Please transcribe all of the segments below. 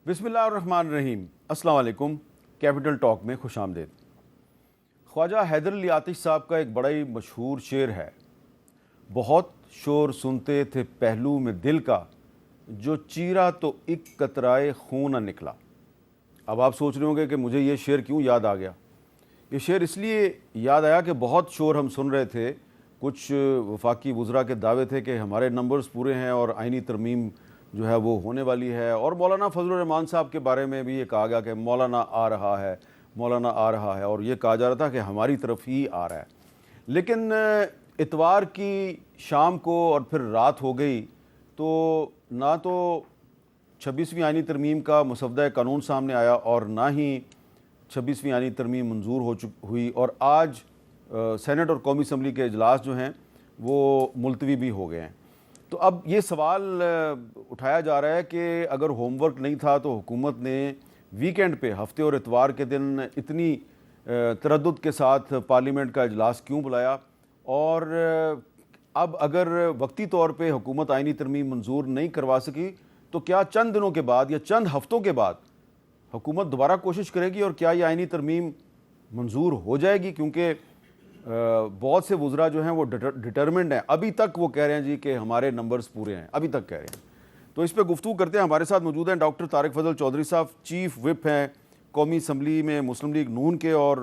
بسم اللہ الرحمن الرحیم۔ السلام علیکم۔ کیپٹل ٹاک میں خوش آمدید۔ خواجہ حیدر علی آتش صاحب کا ایک بڑا ہی مشہور شعر ہے، بہت شور سنتے تھے پہلو میں دل کا، جو چیرا تو ایک قطرائے خون نہ نکلا۔ اب آپ سوچ رہے ہوں گے کہ مجھے یہ شعر کیوں یاد آ گیا؟ یہ شعر اس لیے یاد آیا کہ بہت شور ہم سن رہے تھے، کچھ وفاقی وزراء کے دعوے تھے کہ ہمارے نمبرز پورے ہیں اور آئینی ترمیم جو ہے وہ ہونے والی ہے، اور مولانا فضل الرحمان صاحب کے بارے میں بھی یہ کہا گیا کہ مولانا آ رہا ہے، مولانا آ رہا ہے، اور یہ کہا جا رہا تھا کہ ہماری طرف ہی آ رہا ہے۔ لیکن اتوار کی شام کو اور پھر رات ہو گئی تو نہ تو 26ویں آئینی ترمیم کا مسودہ قانون سامنے آیا اور نہ ہی 26ویں آئینی ترمیم منظور ہوئی، اور آج سینٹ اور قومی اسمبلی کے اجلاس جو ہیں وہ ملتوی بھی ہو گئے ہیں۔ تو اب یہ سوال اٹھایا جا رہا ہے کہ اگر ہوم ورک نہیں تھا تو حکومت نے ویکینڈ پہ ہفتے اور اتوار کے دن اتنی تردد کے ساتھ پارلیمنٹ کا اجلاس کیوں بلایا، اور اب اگر وقتی طور پہ حکومت آئینی ترمیم منظور نہیں کروا سکی تو کیا چند دنوں کے بعد یا چند ہفتوں کے بعد حکومت دوبارہ کوشش کرے گی اور کیا یہ آئینی ترمیم منظور ہو جائے گی؟ کیونکہ بہت سے وزراء جو ہیں وہ ڈٹرمنڈ ہیں، ابھی تک وہ کہہ رہے ہیں جی کہ ہمارے نمبرز پورے ہیں، ابھی تک کہہ رہے ہیں۔ تو اس پہ گفتگو کرتے ہیں۔ ہمارے ساتھ موجود ہیں ڈاکٹر طارق فضل چودھری صاحب، چیف وپ ہیں قومی اسمبلی میں مسلم لیگ نون کے، اور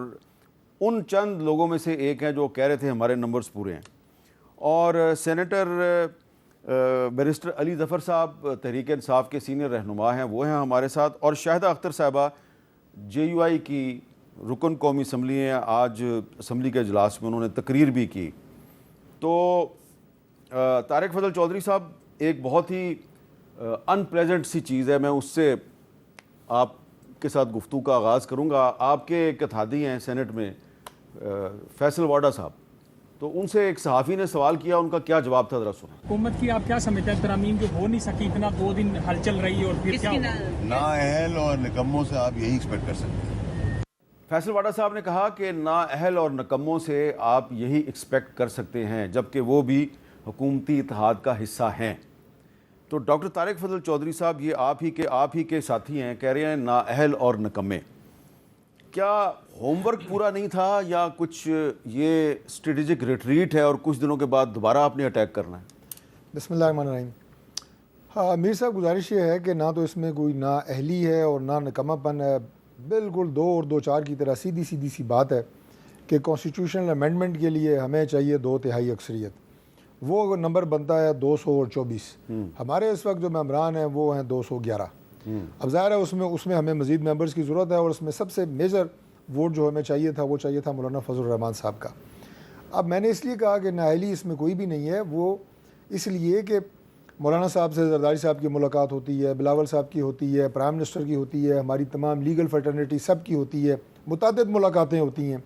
ان چند لوگوں میں سے ایک ہیں جو کہہ رہے تھے ہمارے نمبرز پورے ہیں، اور سینیٹر بیرسٹر علی ظفر صاحب تحریک انصاف کے سینئر رہنما ہیں، وہ ہیں ہمارے ساتھ، اور شاہدہ اختر صاحبہ JUI کی رکن قومی اسمبلی ہیں، آج اسمبلی کے اجلاس میں انہوں نے تقریر بھی کی۔ تو طارق فضل چودھری صاحب، ایک بہت ہی ان پلیزنٹ سی چیز ہے، میں اس سے آپ کے ساتھ گفتگو کا آغاز کروں گا۔ آپ کے ایک اتحادی ہیں سینٹ میں فیصل واڈا صاحب، تو ان سے ایک صحافی نے سوال کیا، ان کا کیا جواب تھا، ذرا سنیں۔ حکومت کی آپ کیا سمجھتے ہیں ترامیم جو ہو نہیں سکی، اتنا 2 دن ہلچل رہی اور پھر کیا ہوگا؟ نااہل اور نکموں سے آپ یہی ایکسپیکٹ کر سکتے ہیں۔ فیصل واڈا صاحب نے کہا کہ نااہل اور نکموں سے آپ یہی ایکسپیکٹ کر سکتے ہیں، جبکہ وہ بھی حکومتی اتحاد کا حصہ ہیں۔ تو ڈاکٹر طارق فضل چودھری صاحب، یہ آپ ہی کے ساتھی ہیں، کہہ رہے ہیں نااہل اور نکمے۔ کیا ہوم ورک پورا نہیں تھا، یا کچھ یہ اسٹریٹجک ریٹریٹ ہے اور کچھ دنوں کے بعد دوبارہ آپ نے اٹیک کرنا ہے؟ بسم اللہ الرحمن الرحیم۔ ہاں امیر صاحب، گزارش یہ ہے کہ نہ تو اس میں کوئی نااہلی ہے اور نہ نکمہ پن ہے، بالکل 2 اور 2 4 کی طرح سیدھی سی بات ہے کہ کانسٹیٹیوشنل امینڈمنٹ کے لیے ہمیں چاہیے 2/3 اکثریت، وہ نمبر بنتا ہے 224۔ ہمارے اس وقت جو ممبران ہیں وہ ہیں 211۔ اب ظاہر ہے اس میں ہمیں مزید ممبرز کی ضرورت ہے، اور اس میں سب سے میجر ووٹ جو ہمیں چاہیے تھا وہ چاہیے تھا مولانا فضل الرحمان صاحب کا۔ اب میں نے اس لیے کہا کہ نااہلی اس میں کوئی بھی نہیں ہے، وہ اس لیے کہ مولانا صاحب سے زرداری صاحب کی ملاقات ہوتی ہے، بلاول صاحب کی ہوتی ہے، پرائم منسٹر کی ہوتی ہے، ہماری تمام لیگل فرٹرنیٹی سب کی ہوتی ہے، متعدد ملاقاتیں ہوتی ہیں۔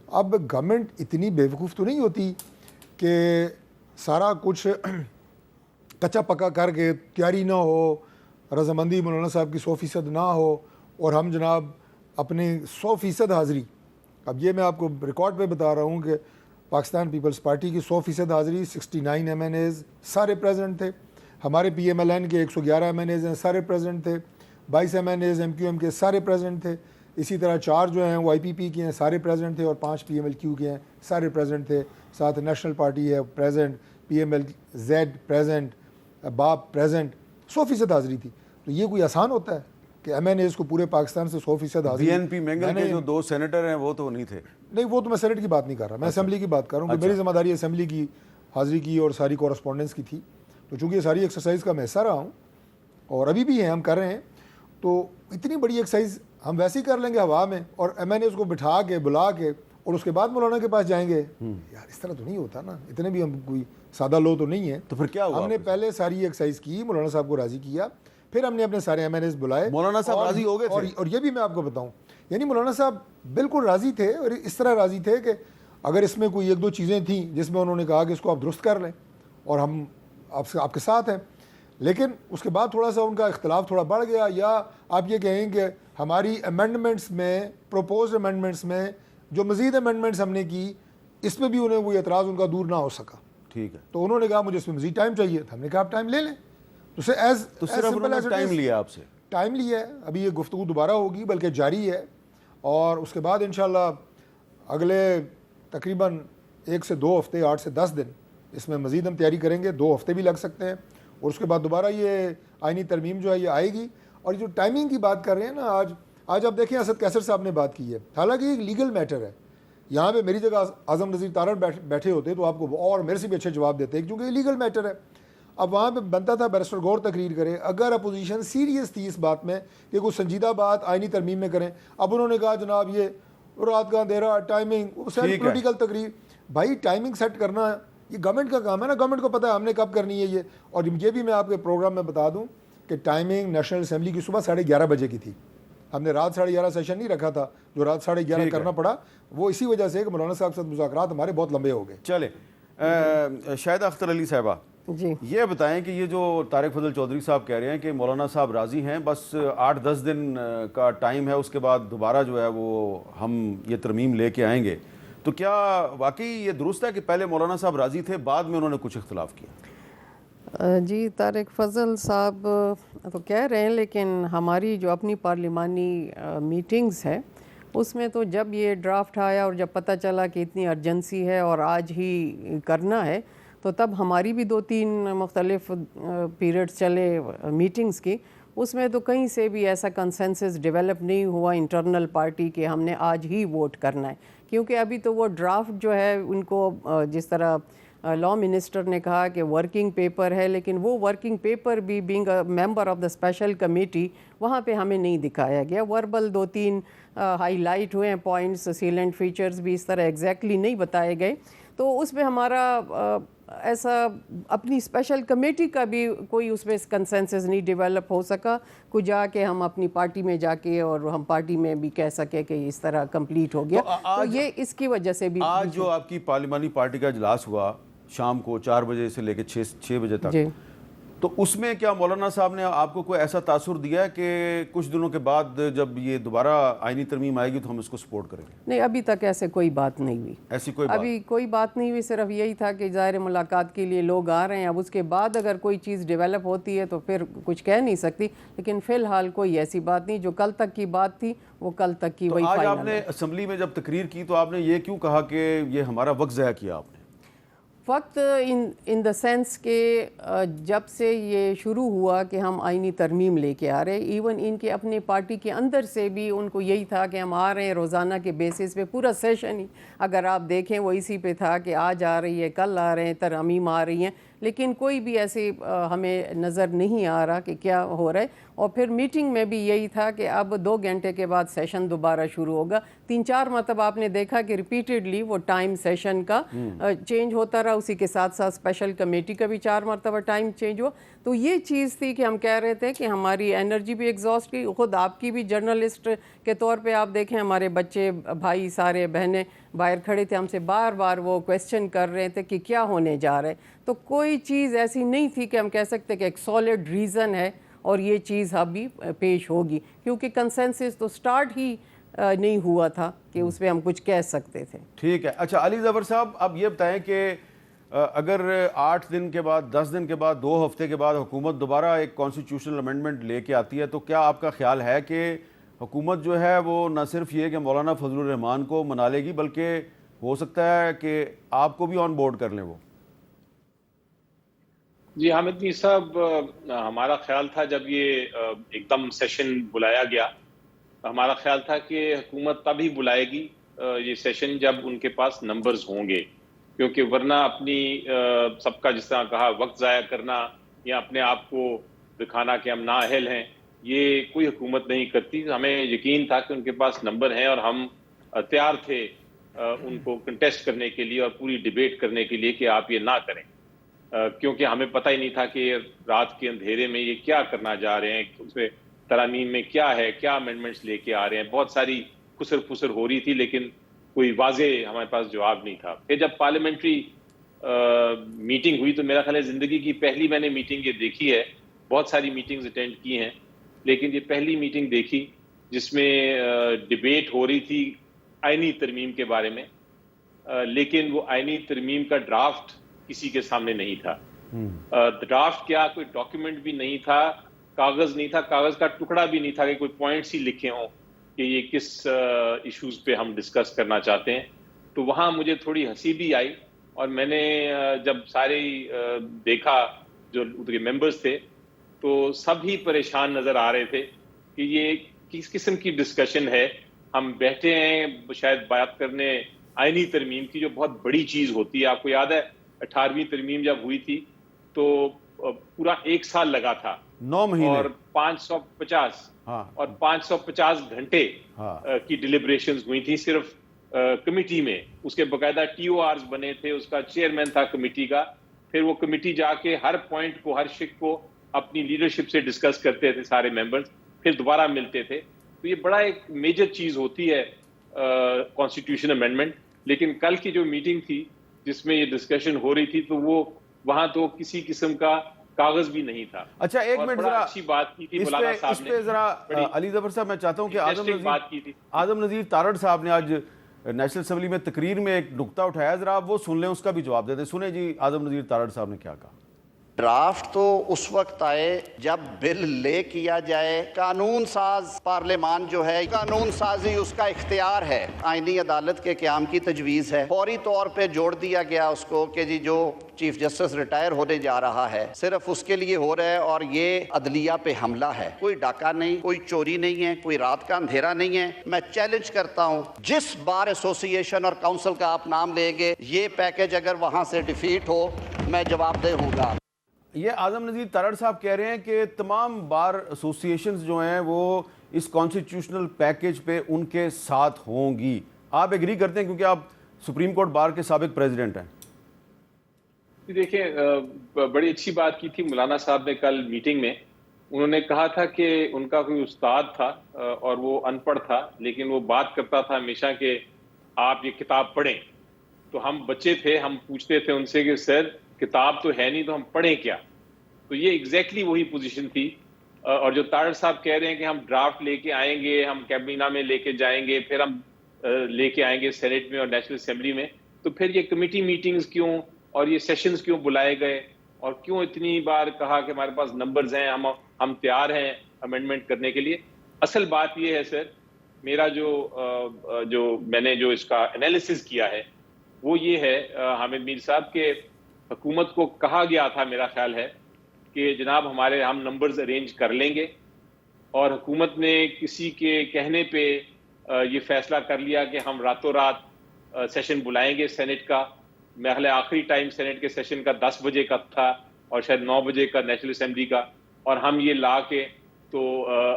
اب گورنمنٹ اتنی بیوقوف تو نہیں ہوتی کہ سارا کچھ کچا پکا کر کے تیاری نہ ہو، رضامندی مولانا صاحب کی 100% نہ ہو، اور ہم جناب اپنے 100% حاضری، اب یہ میں آپ کو ریکارڈ پہ بتا رہا ہوں کہ پاکستان پیپلز پارٹی کی 100% حاضری، 69 MNAs سارے پریزنٹ تھے، ہمارے PMLN کے 111 MNAs ہیں سارے پریزنٹ تھے، 22 MNAs MQM کے سارے پریزنٹ تھے، اسی طرح 4 جو ہیں وہ IPP کے ہیں سارے پریزنٹ تھے، اور 5 PMLQ کے ہیں سارے پریزنٹ تھے، ساتھ نیشنل پارٹی ہے پریزنٹ، PMLZ پریزنٹ، باپ پریزنٹ، 100% حاضری تھی۔ تو یہ کوئی آسان ہوتا ہے کہ MNAs کو پورے پاکستان سے 100% حاضری؟ BNP مینگل کے جو 2 سینیٹر ہیں وہ تو نہیں تھے۔ نہیں، وہ تو میں سینٹ کی بات نہیں کر رہا، میں اسمبلی کی بات کر رہا ہوں کہ میری ذمہ داری اسمبلی کی حاضری کی اور ساری کورسپونڈنس کی تھی۔ تو چونکہ یہ ساری ایکسرسائز کا میں حصہ رہا ہوں اور ابھی بھی ہیں، ہم کر رہے ہیں، تو اتنی بڑی ایکسرسائز ہم ویسے ہی کر لیں گے ہوا میں، اور MNAs کو بٹھا کے بلا کے اور اس کے بعد مولانا کے پاس جائیں گے؟ یار اس طرح تو نہیں ہوتا نا، اتنے بھی ہم کوئی سادہ لوگ تو نہیں ہیں۔ تو پھر کیا ہوا؟ ہم نے پہلے ساری ایکسرسائز کی، مولانا صاحب کو راضی کیا، پھر ہم نے اپنے سارے MNAs بلائے، مولانا صاحب راضی ہو گئے تھے؟ اور یہ بھی میں آپ کو بتاؤں، یعنی مولانا صاحب بالکل راضی تھے، اور اس طرح راضی تھے کہ اگر اس میں کوئی 1-2 چیزیں تھیں جس میں انہوں نے کہا کہ اس کو آپ درست کر لیں اور ہم آپ کے ساتھ ہیں، لیکن اس کے بعد تھوڑا سا ان کا اختلاف تھوڑا بڑھ گیا، یا آپ یہ کہیں کہ ہماری امینڈمنٹس میں، پروپوزڈ امینڈمنٹس میں جو مزید امینڈمنٹس ہم نے کی، اس میں بھی انہیں وہ اعتراض ان کا دور نہ ہو سکا۔ ٹھیک ہے، تو انہوں نے کہا مجھے اس میں مزید ٹائم چاہیے، ہم نے کہا آپ ٹائم لے لیں۔ تو صرف انہوں نے ٹائم لیا آپ سے؟ ٹائملی ہے, ابھی یہ گفتگو دوبارہ ہوگی بلکہ جاری ہے, اور اس کے بعد انشاءاللہ اگلے تقریباً 1 سے 2 ہفتے 8 سے 10 دن اس میں مزید ہم تیاری کریں گے, 2 ہفتے بھی لگ سکتے ہیں, اور اس کے بعد دوبارہ یہ آئینی ترمیم جو ہے یہ آئے گی. اور جو ٹائمنگ کی بات کر رہے ہیں نا, آج آپ دیکھیں اسد کیسر صاحب نے بات کی ہے, حالانکہ ایک لیگل میٹر ہے. یہاں پہ میری جگہ اعظم نذیر تارڑ بیٹھے ہوتے تو آپ کو اور میرے سے بھی اچھے جواب دیتے, کیونکہ یہ لیگل میٹر ہے. اب وہاں پہ بنتا تھا بیرسٹر غور تقریر کرے, اگر اپوزیشن سیریس تھی اس بات میں کہ کوئی سنجیدہ بات آئینی ترمیم میں کریں. اب انہوں نے کہا جناب یہ رات کا اندھیرا, ٹائمنگ, سیلف پولیٹیکل تقریر. بھائی ٹائمنگ سیٹ کرنا یہ گورنمنٹ کا کام ہے نا, گورنمنٹ کو پتہ ہے ہم نے کب کرنی ہے یہ. اور یہ بھی میں آپ کے پروگرام میں بتا دوں کہ ٹائمنگ نیشنل اسمبلی کی صبح 11:30 بجے کی تھی. ہم نے رات 11:30 سیشن نہیں رکھا تھا, جو رات 11:30 کرنا پڑا وہ اسی وجہ سے کہ مولانا صاحب کے ساتھ مذاکرات ہمارے بہت لمبے ہو گئے. چلے شاہدہ اختر علی صاحبہ, جی یہ بتائیں کہ یہ جو طارق فضل چودھری صاحب کہہ رہے ہیں کہ مولانا صاحب راضی ہیں, بس 8-10 دن کا ٹائم ہے, اس کے بعد دوبارہ جو ہے وہ ہم یہ ترمیم لے کے آئیں گے, تو کیا واقعی یہ درست ہے کہ پہلے مولانا صاحب راضی تھے, بعد میں انہوں نے کچھ اختلاف کیا؟ جی طارق فضل صاحب تو کہہ رہے ہیں, لیکن ہماری جو اپنی پارلیمانی میٹنگز ہے اس میں تو جب یہ ڈرافٹ آیا اور جب پتہ چلا کہ اتنی ارجنسی ہے اور آج ہی کرنا ہے, تو تب ہماری بھی 2-3 مختلف پیریڈز چلے میٹنگز کی. اس میں تو کہیں سے بھی ایسا کنسنسس ڈیولپ نہیں ہوا انٹرنل پارٹی کہ ہم نے آج ہی ووٹ کرنا ہے, کیونکہ ابھی تو وہ ڈرافٹ جو ہے ان کو جس طرح لا منسٹر نے کہا کہ ورکنگ پیپر ہے, لیکن وہ ورکنگ پیپر بھی being a member of the special committee وہاں پہ ہمیں نہیں دکھایا گیا. وربل 2-3 ہائی لائٹ ہوئے ہیں پوائنٹس, سیلنٹ فیچرز بھی اس طرح ایگزیکٹلی نہیں بتائے گئے. تو اس میں ہمارا ایسا اپنی اسپیشل کمیٹی کا بھی کوئی اس میں کنسنسس نہیں ڈیولپ ہو سکا کو جا کے ہم اپنی پارٹی میں جا کے اور ہم پارٹی میں بھی کہہ سکے کہ اس طرح کمپلیٹ ہو گیا. تو یہ اس کی وجہ سے بھی آج جو آپ کی پارلیمانی پارٹی کا اجلاس ہوا شام کو 4 بجے سے لے کے 6 بجے تک, تو اس میں کیا مولانا صاحب نے آپ کو کوئی ایسا تاثر دیا ہے کہ کچھ دنوں کے بعد جب یہ دوبارہ آئینی ترمیم آئے گی تو ہم اس کو سپورٹ کریں گے؟ نہیں, ابھی تک ایسے کوئی بات نہیں ہوئی, ایسی کوئی بات ابھی کوئی بات نہیں ہوئی. صرف یہی تھا کہ ظاہر ملاقات کے لیے لوگ آ رہے ہیں, اب اس کے بعد اگر کوئی چیز ڈیولپ ہوتی ہے تو پھر کچھ کہہ نہیں سکتی, لیکن فی الحال کوئی ایسی بات نہیں. جو کل تک کی بات تھی وہ کل تک کی وہی آج فائنل ہے. آپ نے اسمبلی میں جب تقریر کی تو آپ نے یہ کیوں کہا کہ یہ ہمارا وقت ضائع کیا آپ نے؟ وقت ان دا سینس کہ جب سے یہ شروع ہوا کہ ہم آئینی ترمیم لے کے آ رہے, ایون ان کے اپنے پارٹی کے اندر سے بھی ان کو یہی تھا کہ ہم آ رہے ہیں روزانہ کے بیسس پہ, پورا سیشن ہی اگر آپ دیکھیں وہ اسی پہ تھا کہ آج آ رہی ہے, کل آ رہے ہیں, ترامیم آ رہی ہیں, لیکن کوئی بھی ایسے ہمیں نظر نہیں آ رہا کہ کیا ہو رہا ہے. اور پھر میٹنگ میں بھی یہی تھا کہ اب 2 گھنٹے کے بعد سیشن دوبارہ شروع ہوگا. 3-4 مرتبہ آپ نے دیکھا کہ ریپیٹڈلی وہ ٹائم سیشن کا چینج ہوتا رہا, اسی کے ساتھ ساتھ اسپیشل کمیٹی کا بھی 4 مرتبہ ٹائم چینج ہوا. تو یہ چیز تھی کہ ہم کہہ رہے تھے کہ ہماری انرجی بھی ایگزاسٹ کی. خود آپ کی بھی جرنلسٹ کے طور پہ آپ دیکھیں, ہمارے بچے بھائی سارے بہنیں باہر کھڑے تھے, ہم سے بار بار وہ کویسچن کر رہے تھے کہ کیا ہونے جا رہا ہے. تو کوئی چیز ایسی نہیں تھی کہ ہم کہہ سکتے کہ ایک سالڈ ریزن ہے اور یہ چیز ابھی پیش ہوگی, کیونکہ کنسنسس تو سٹارٹ ہی نہیں ہوا تھا کہ اس پہ ہم کچھ کہہ سکتے تھے. ٹھیک ہے. اچھا علی ظفر صاحب, اب یہ بتائیں کہ اگر 8 دن کے بعد 10 دن کے بعد 2 ہفتے کے بعد حکومت دوبارہ ایک کانسٹیٹیوشنل امینڈمنٹ لے کے آتی ہے, تو کیا آپ کا خیال ہے کہ حکومت جو ہے وہ نہ صرف یہ کہ مولانا فضل الرحمان کو منا لے گی, بلکہ ہو سکتا ہے کہ آپ کو بھی آن بورڈ کر لیں وہ؟ جی حامد میر صاحب, ہمارا خیال تھا جب یہ ایک دم سیشن بلایا گیا, ہمارا خیال تھا کہ حکومت تب ہی بلائے گی یہ سیشن جب ان کے پاس نمبرز ہوں گے, کیونکہ ورنہ اپنی سب کا جس طرح کہا وقت ضائع کرنا یا اپنے آپ کو دکھانا کہ ہم نااہل ہیں, یہ کوئی حکومت نہیں کرتی. ہمیں یقین تھا کہ ان کے پاس نمبر ہیں اور ہم تیار تھے ان کو کنٹیسٹ کرنے کے لیے اور پوری ڈیبیٹ کرنے کے لیے کہ آپ یہ نہ کریں, کیونکہ ہمیں پتہ ہی نہیں تھا کہ رات کے اندھیرے میں یہ کیا کرنا جا رہے ہیں, اس میں ترامیم میں کیا ہے, کیا امینڈمنٹس لے کے آ رہے ہیں. بہت ساری خسر پھسر ہو رہی تھی, لیکن کوئی واضح ہمارے پاس جواب نہیں تھا. پھر جب پارلیمنٹری میٹنگ ہوئی تو میرا خیال ہے زندگی کی پہلی میں نے میٹنگ یہ دیکھی ہے, بہت ساری میٹنگز اٹینڈ کی ہیں, لیکن یہ پہلی میٹنگ دیکھی جس میں ڈیبیٹ ہو رہی تھی آئینی ترمیم کے بارے میں, لیکن وہ آئینی ترمیم کا ڈرافٹ کسی کے سامنے نہیں تھا. ڈرافٹ کیا, کوئی ڈاکیومنٹ بھی نہیں تھا کاغذ نہیں تھا, کاغذ کا ٹکڑا بھی نہیں تھا کہ کوئی پوائنٹس ہی لکھے ہوں کہ یہ کس ایشوز پہ ہم ڈسکس کرنا چاہتے ہیں. تو وہاں مجھے تھوڑی ہنسی بھی آئی, اور میں نے جب سارے دیکھا جو ممبرز تھے تو سب ہی پریشان نظر آ رہے تھے کہ یہ کس قسم کی ڈسکشن ہے. ہم بیٹھے ہیں شاید بات کرنے آئینی ترمیم کی, جو بہت بڑی چیز ہوتی ہے. آپ کو یاد ہے 18ویں ترمیم جب ہوئی تھی تو پورا 1 سال لگا تھا, 9 مہینے اور 550 اور 550 گھنٹے کی ڈیلیبریشنز ہوئی تھی صرف کمیٹی میں. اس کے باقاعدہ ٹی او آرز بنے تھے, اس کا چیئرمین تھا کمیٹی کا. پھر وہ کمیٹی جا کے ہر پوائنٹ کو, ہر شک کو اپنی لیڈرشپ سے ڈسکس کرتے تھے سارے ممبرز, پھر دوبارہ ملتے تھے. تو یہ بڑا ایک میجر چیز ہوتی ہے کانسٹیٹیوشن امینڈمنٹ. لیکن کل کی جو میٹنگ تھی جس میں یہ ڈسکشن ہو رہی تھی تو وہ وہاں تو کسی قسم کا کاغذ بھی نہیں تھا. اچھا ایک منٹ ذرا اچھی بات کی تھی مولانا صاحب نے, اس پہ ذرا علی ظفر صاحب میں چاہتا ہوں کہ اعظم نذیر تارڑ صاحب نے آج نیشنل اسمبلی میں تقریر میں ایک نقطہ اٹھایا, ذرا آپ وہ سن لیں, اس کا بھی جواب دے دیں. سنیں جی اعظم نذیر تارڑ صاحب نے کیا کہا. ڈرافٹ تو اس وقت آئے جب بل لے کیا جائے. قانون ساز پارلیمان جو ہے, قانون سازی اس کا اختیار ہے, آئینی عدالت کے قیام کی تجویز ہے. فوری طور پہ جوڑ دیا گیا اس کو کہ جی جو چیف جسٹس ریٹائر ہونے جا رہا ہے صرف اس کے لیے ہو رہا ہے, اور یہ عدلیہ پہ حملہ ہے. کوئی ڈاکہ نہیں, کوئی چوری نہیں ہے, کوئی رات کا اندھیرا نہیں ہے. میں چیلنج کرتا ہوں جس بار ایسوسی ایشن اور کاؤنسل کا آپ نام لیں گے, یہ پیکج اگر وہاں سے ڈیفیٹ ہو میں جواب دہ ہوں گا. یہ اعظم نذیر تارڑ صاحب کہہ رہے ہیں کہ تمام بار ایسوسیشنز جو ہیں وہ اس کانسٹیٹیوشنل پیکج پہ ان کے ساتھ ہوں گی. آپ ایگری کرتے ہیں کیونکہ آپ سپریم کورٹ بار کے سابق پریزیڈنٹ ہیں؟ دیکھیں بڑی اچھی بات کی تھی مولانا صاحب نے کل میٹنگ میں. انہوں نے کہا تھا کہ ان کا کوئی استاد تھا اور وہ ان پڑھ تھا, لیکن وہ بات کرتا تھا ہمیشہ کہ آپ یہ کتاب پڑھیں. تو ہم بچے تھے, ہم پوچھتے تھے ان سے کہ سر کتاب تو ہے نہیں تو ہم پڑھیں کیا. تو یہ ایگزیکٹلی وہی پوزیشن تھی. اور جو تارڑ صاحب کہہ رہے ہیں کہ ہم ڈرافٹ لے کے آئیں گے, ہم کیبینہ میں لے کے جائیں گے, پھر ہم لے کے آئیں گے سینیٹ میں اور نیشنل اسمبلی میں, تو پھر یہ کمیٹی میٹنگز کیوں اور یہ سیشنز کیوں بلائے گئے, اور کیوں اتنی بار کہا کہ ہمارے پاس نمبرز ہیں, ہم تیار ہیں امینڈمنٹ کرنے کے لیے. اصل بات یہ ہے سر, میرا جو میں نے جو اس کا انالیسس کیا ہے وہ یہ ہے حامد میر صاحب کہ حکومت کو کہا گیا تھا, میرا خیال ہے کہ جناب ہم نمبرز ارینج کر لیں گے, اور حکومت نے کسی کے کہنے پہ یہ فیصلہ کر لیا کہ ہم راتوں رات سیشن بلائیں گے سینٹ کا. میرے آخری ٹائم سینٹ کے سیشن کا 10 بجے کا تھا اور شاید 9 بجے کا نیشنل اسمبلی کا, اور ہم یہ لا کے تو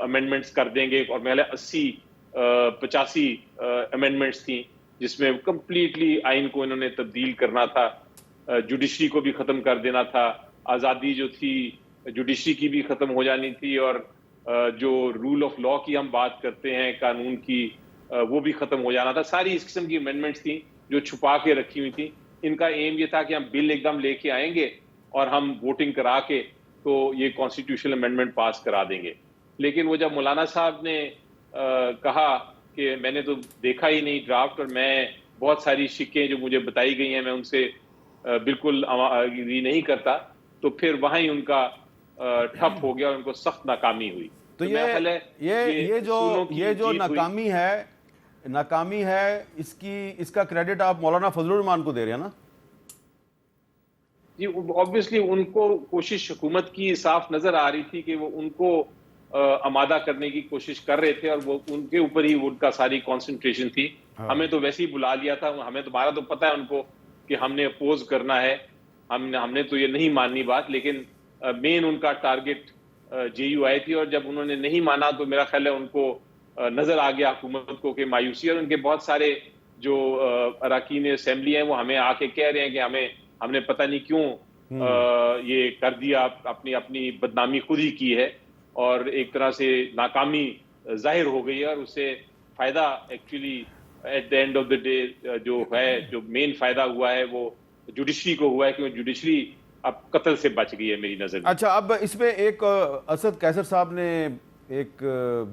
امینڈمنٹس کر دیں گے. اور میرے 85 امینڈمنٹس تھیں جس میں کمپلیٹلی آئین کو انہوں نے تبدیل کرنا تھا, جوڈیشری کو بھی ختم کر دینا تھا, آزادی جو تھی جوڈیشری کی بھی ختم ہو جانی تھی, اور جو رول آف لا کی ہم بات کرتے ہیں قانون کی وہ بھی ختم ہو جانا تھا. ساری اس قسم کی امینڈمنٹس تھیں جو چھپا کے رکھی ہوئی تھیں. ان کا ایم یہ تھا کہ ہم بل ایک دم لے کے آئیں گے اور ہم ووٹنگ کرا کے تو یہ کانسٹیٹیوشنل امینڈمنٹ پاس کرا دیں گے. لیکن وہ جب مولانا صاحب نے کہا کہ میں نے تو دیکھا ہی نہیں ڈرافٹ, اور میں بہت ساری شکیں جو مجھے بتائی گئی ہیں میں ان سے بالکل اگری نہیں کرتا, تو پھر وہاں ہی ان کا ٹھپ ہو گیا اور ان کو سخت ناکامی ہوئی. تو یہ جو ناکامی ہے اس کا کریڈٹ آپ مولانا فضل الرحمان کو دے رہے ہیں نا؟ جی obviously ان کو کوشش حکومت کی صاف نظر آ رہی تھی کہ وہ ان کو آمادہ کرنے کی کوشش کر رہے تھے, اور وہ ان کے اوپر ہی ان کا ساری کانسنٹریشن تھی. ہمیں تو ویسے ہی بلا لیا تھا, ہمیں تمہارا تو پتہ ہے ان کو کہ ہم نے اپوز کرنا ہے, ہم نے تو یہ نہیں ماننی بات. لیکن مین ان کا ٹارگٹ جے یو آئی تھی, اور جب انہوں نے نہیں مانا تو میرا خیال ہے ان کو نظر آ گیا حکومت کو کہ مایوسی, اور ان کے بہت سارے جو اراکین اسمبلی ہیں وہ ہمیں آ کے کہہ رہے ہیں کہ ہم نے پتہ نہیں کیوں یہ کر دیا, اپنی بدنامی خود ہی کی ہے, اور ایک طرح سے ناکامی ظاہر ہو گئی ہے, اور اس سے فائدہ actually at the end of the day جو مین فائدہ ہوا ہے وہ جوڈیشری کو ہوا ہے, کیونکہ جوڈیشری اب قتل سے بچ گئی ہے میری نظر میں. اچھا اب اس پہ ایک اسد قیصر صاحب نے ایک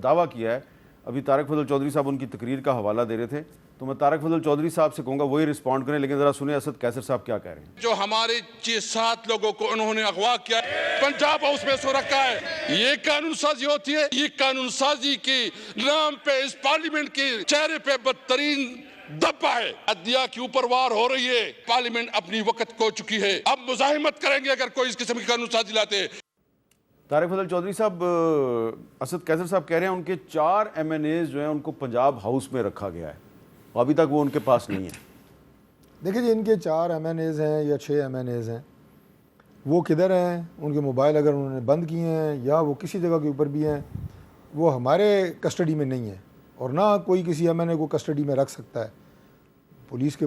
دعویٰ کیا ہے, ابھی طارق فضل چودھری صاحب ان کی تقریر کا حوالہ دے رہے تھے, تو میں طارق فضل چودھری صاحب سے کہوں گا وہی رسپونڈ کریں, لیکن ذرا سنیں اسد قیصر صاحب کیا کہہ رہے ہیں. جو ہمارے 7 لوگوں کو انہوں نے اغوا کیا پنجاب ہاؤس میں سو رکھا ہے, یہ قانون سازی ہوتی ہے. یہ قانون سازی کے نام پہ اس پارلیمنٹ کے چہرے پہ بدترین دبا ہے. عدلیہ کے اوپر وار ہو رہی ہے, پارلیمنٹ اپنی وقت کھو چکی ہے. اب مزاحمت کریں گے اگر کوئی اس قسم کی قانون سازی لاتے. طارق فضل چودھری صاحب, اسد قیصر صاحب کہہ رہے ہیں ان کے 4 MNAs جو ہیں ان کو پنجاب ہاؤس میں رکھا گیا ہے, ابھی تک وہ ان کے پاس نہیں ہے. دیکھیں جی, ان کے 4 MNAs ہیں یا 6 MNAs ہیں, وہ کدھر ہیں, ان کے موبائل اگر انہوں نے بند کیے ہیں یا وہ کسی جگہ کے اوپر بھی ہیں, وہ ہمارے کسٹڈی میں نہیں ہے, اور نہ کوئی کسی MNA کو کسٹڈی میں رکھ سکتا ہے. پولیس کے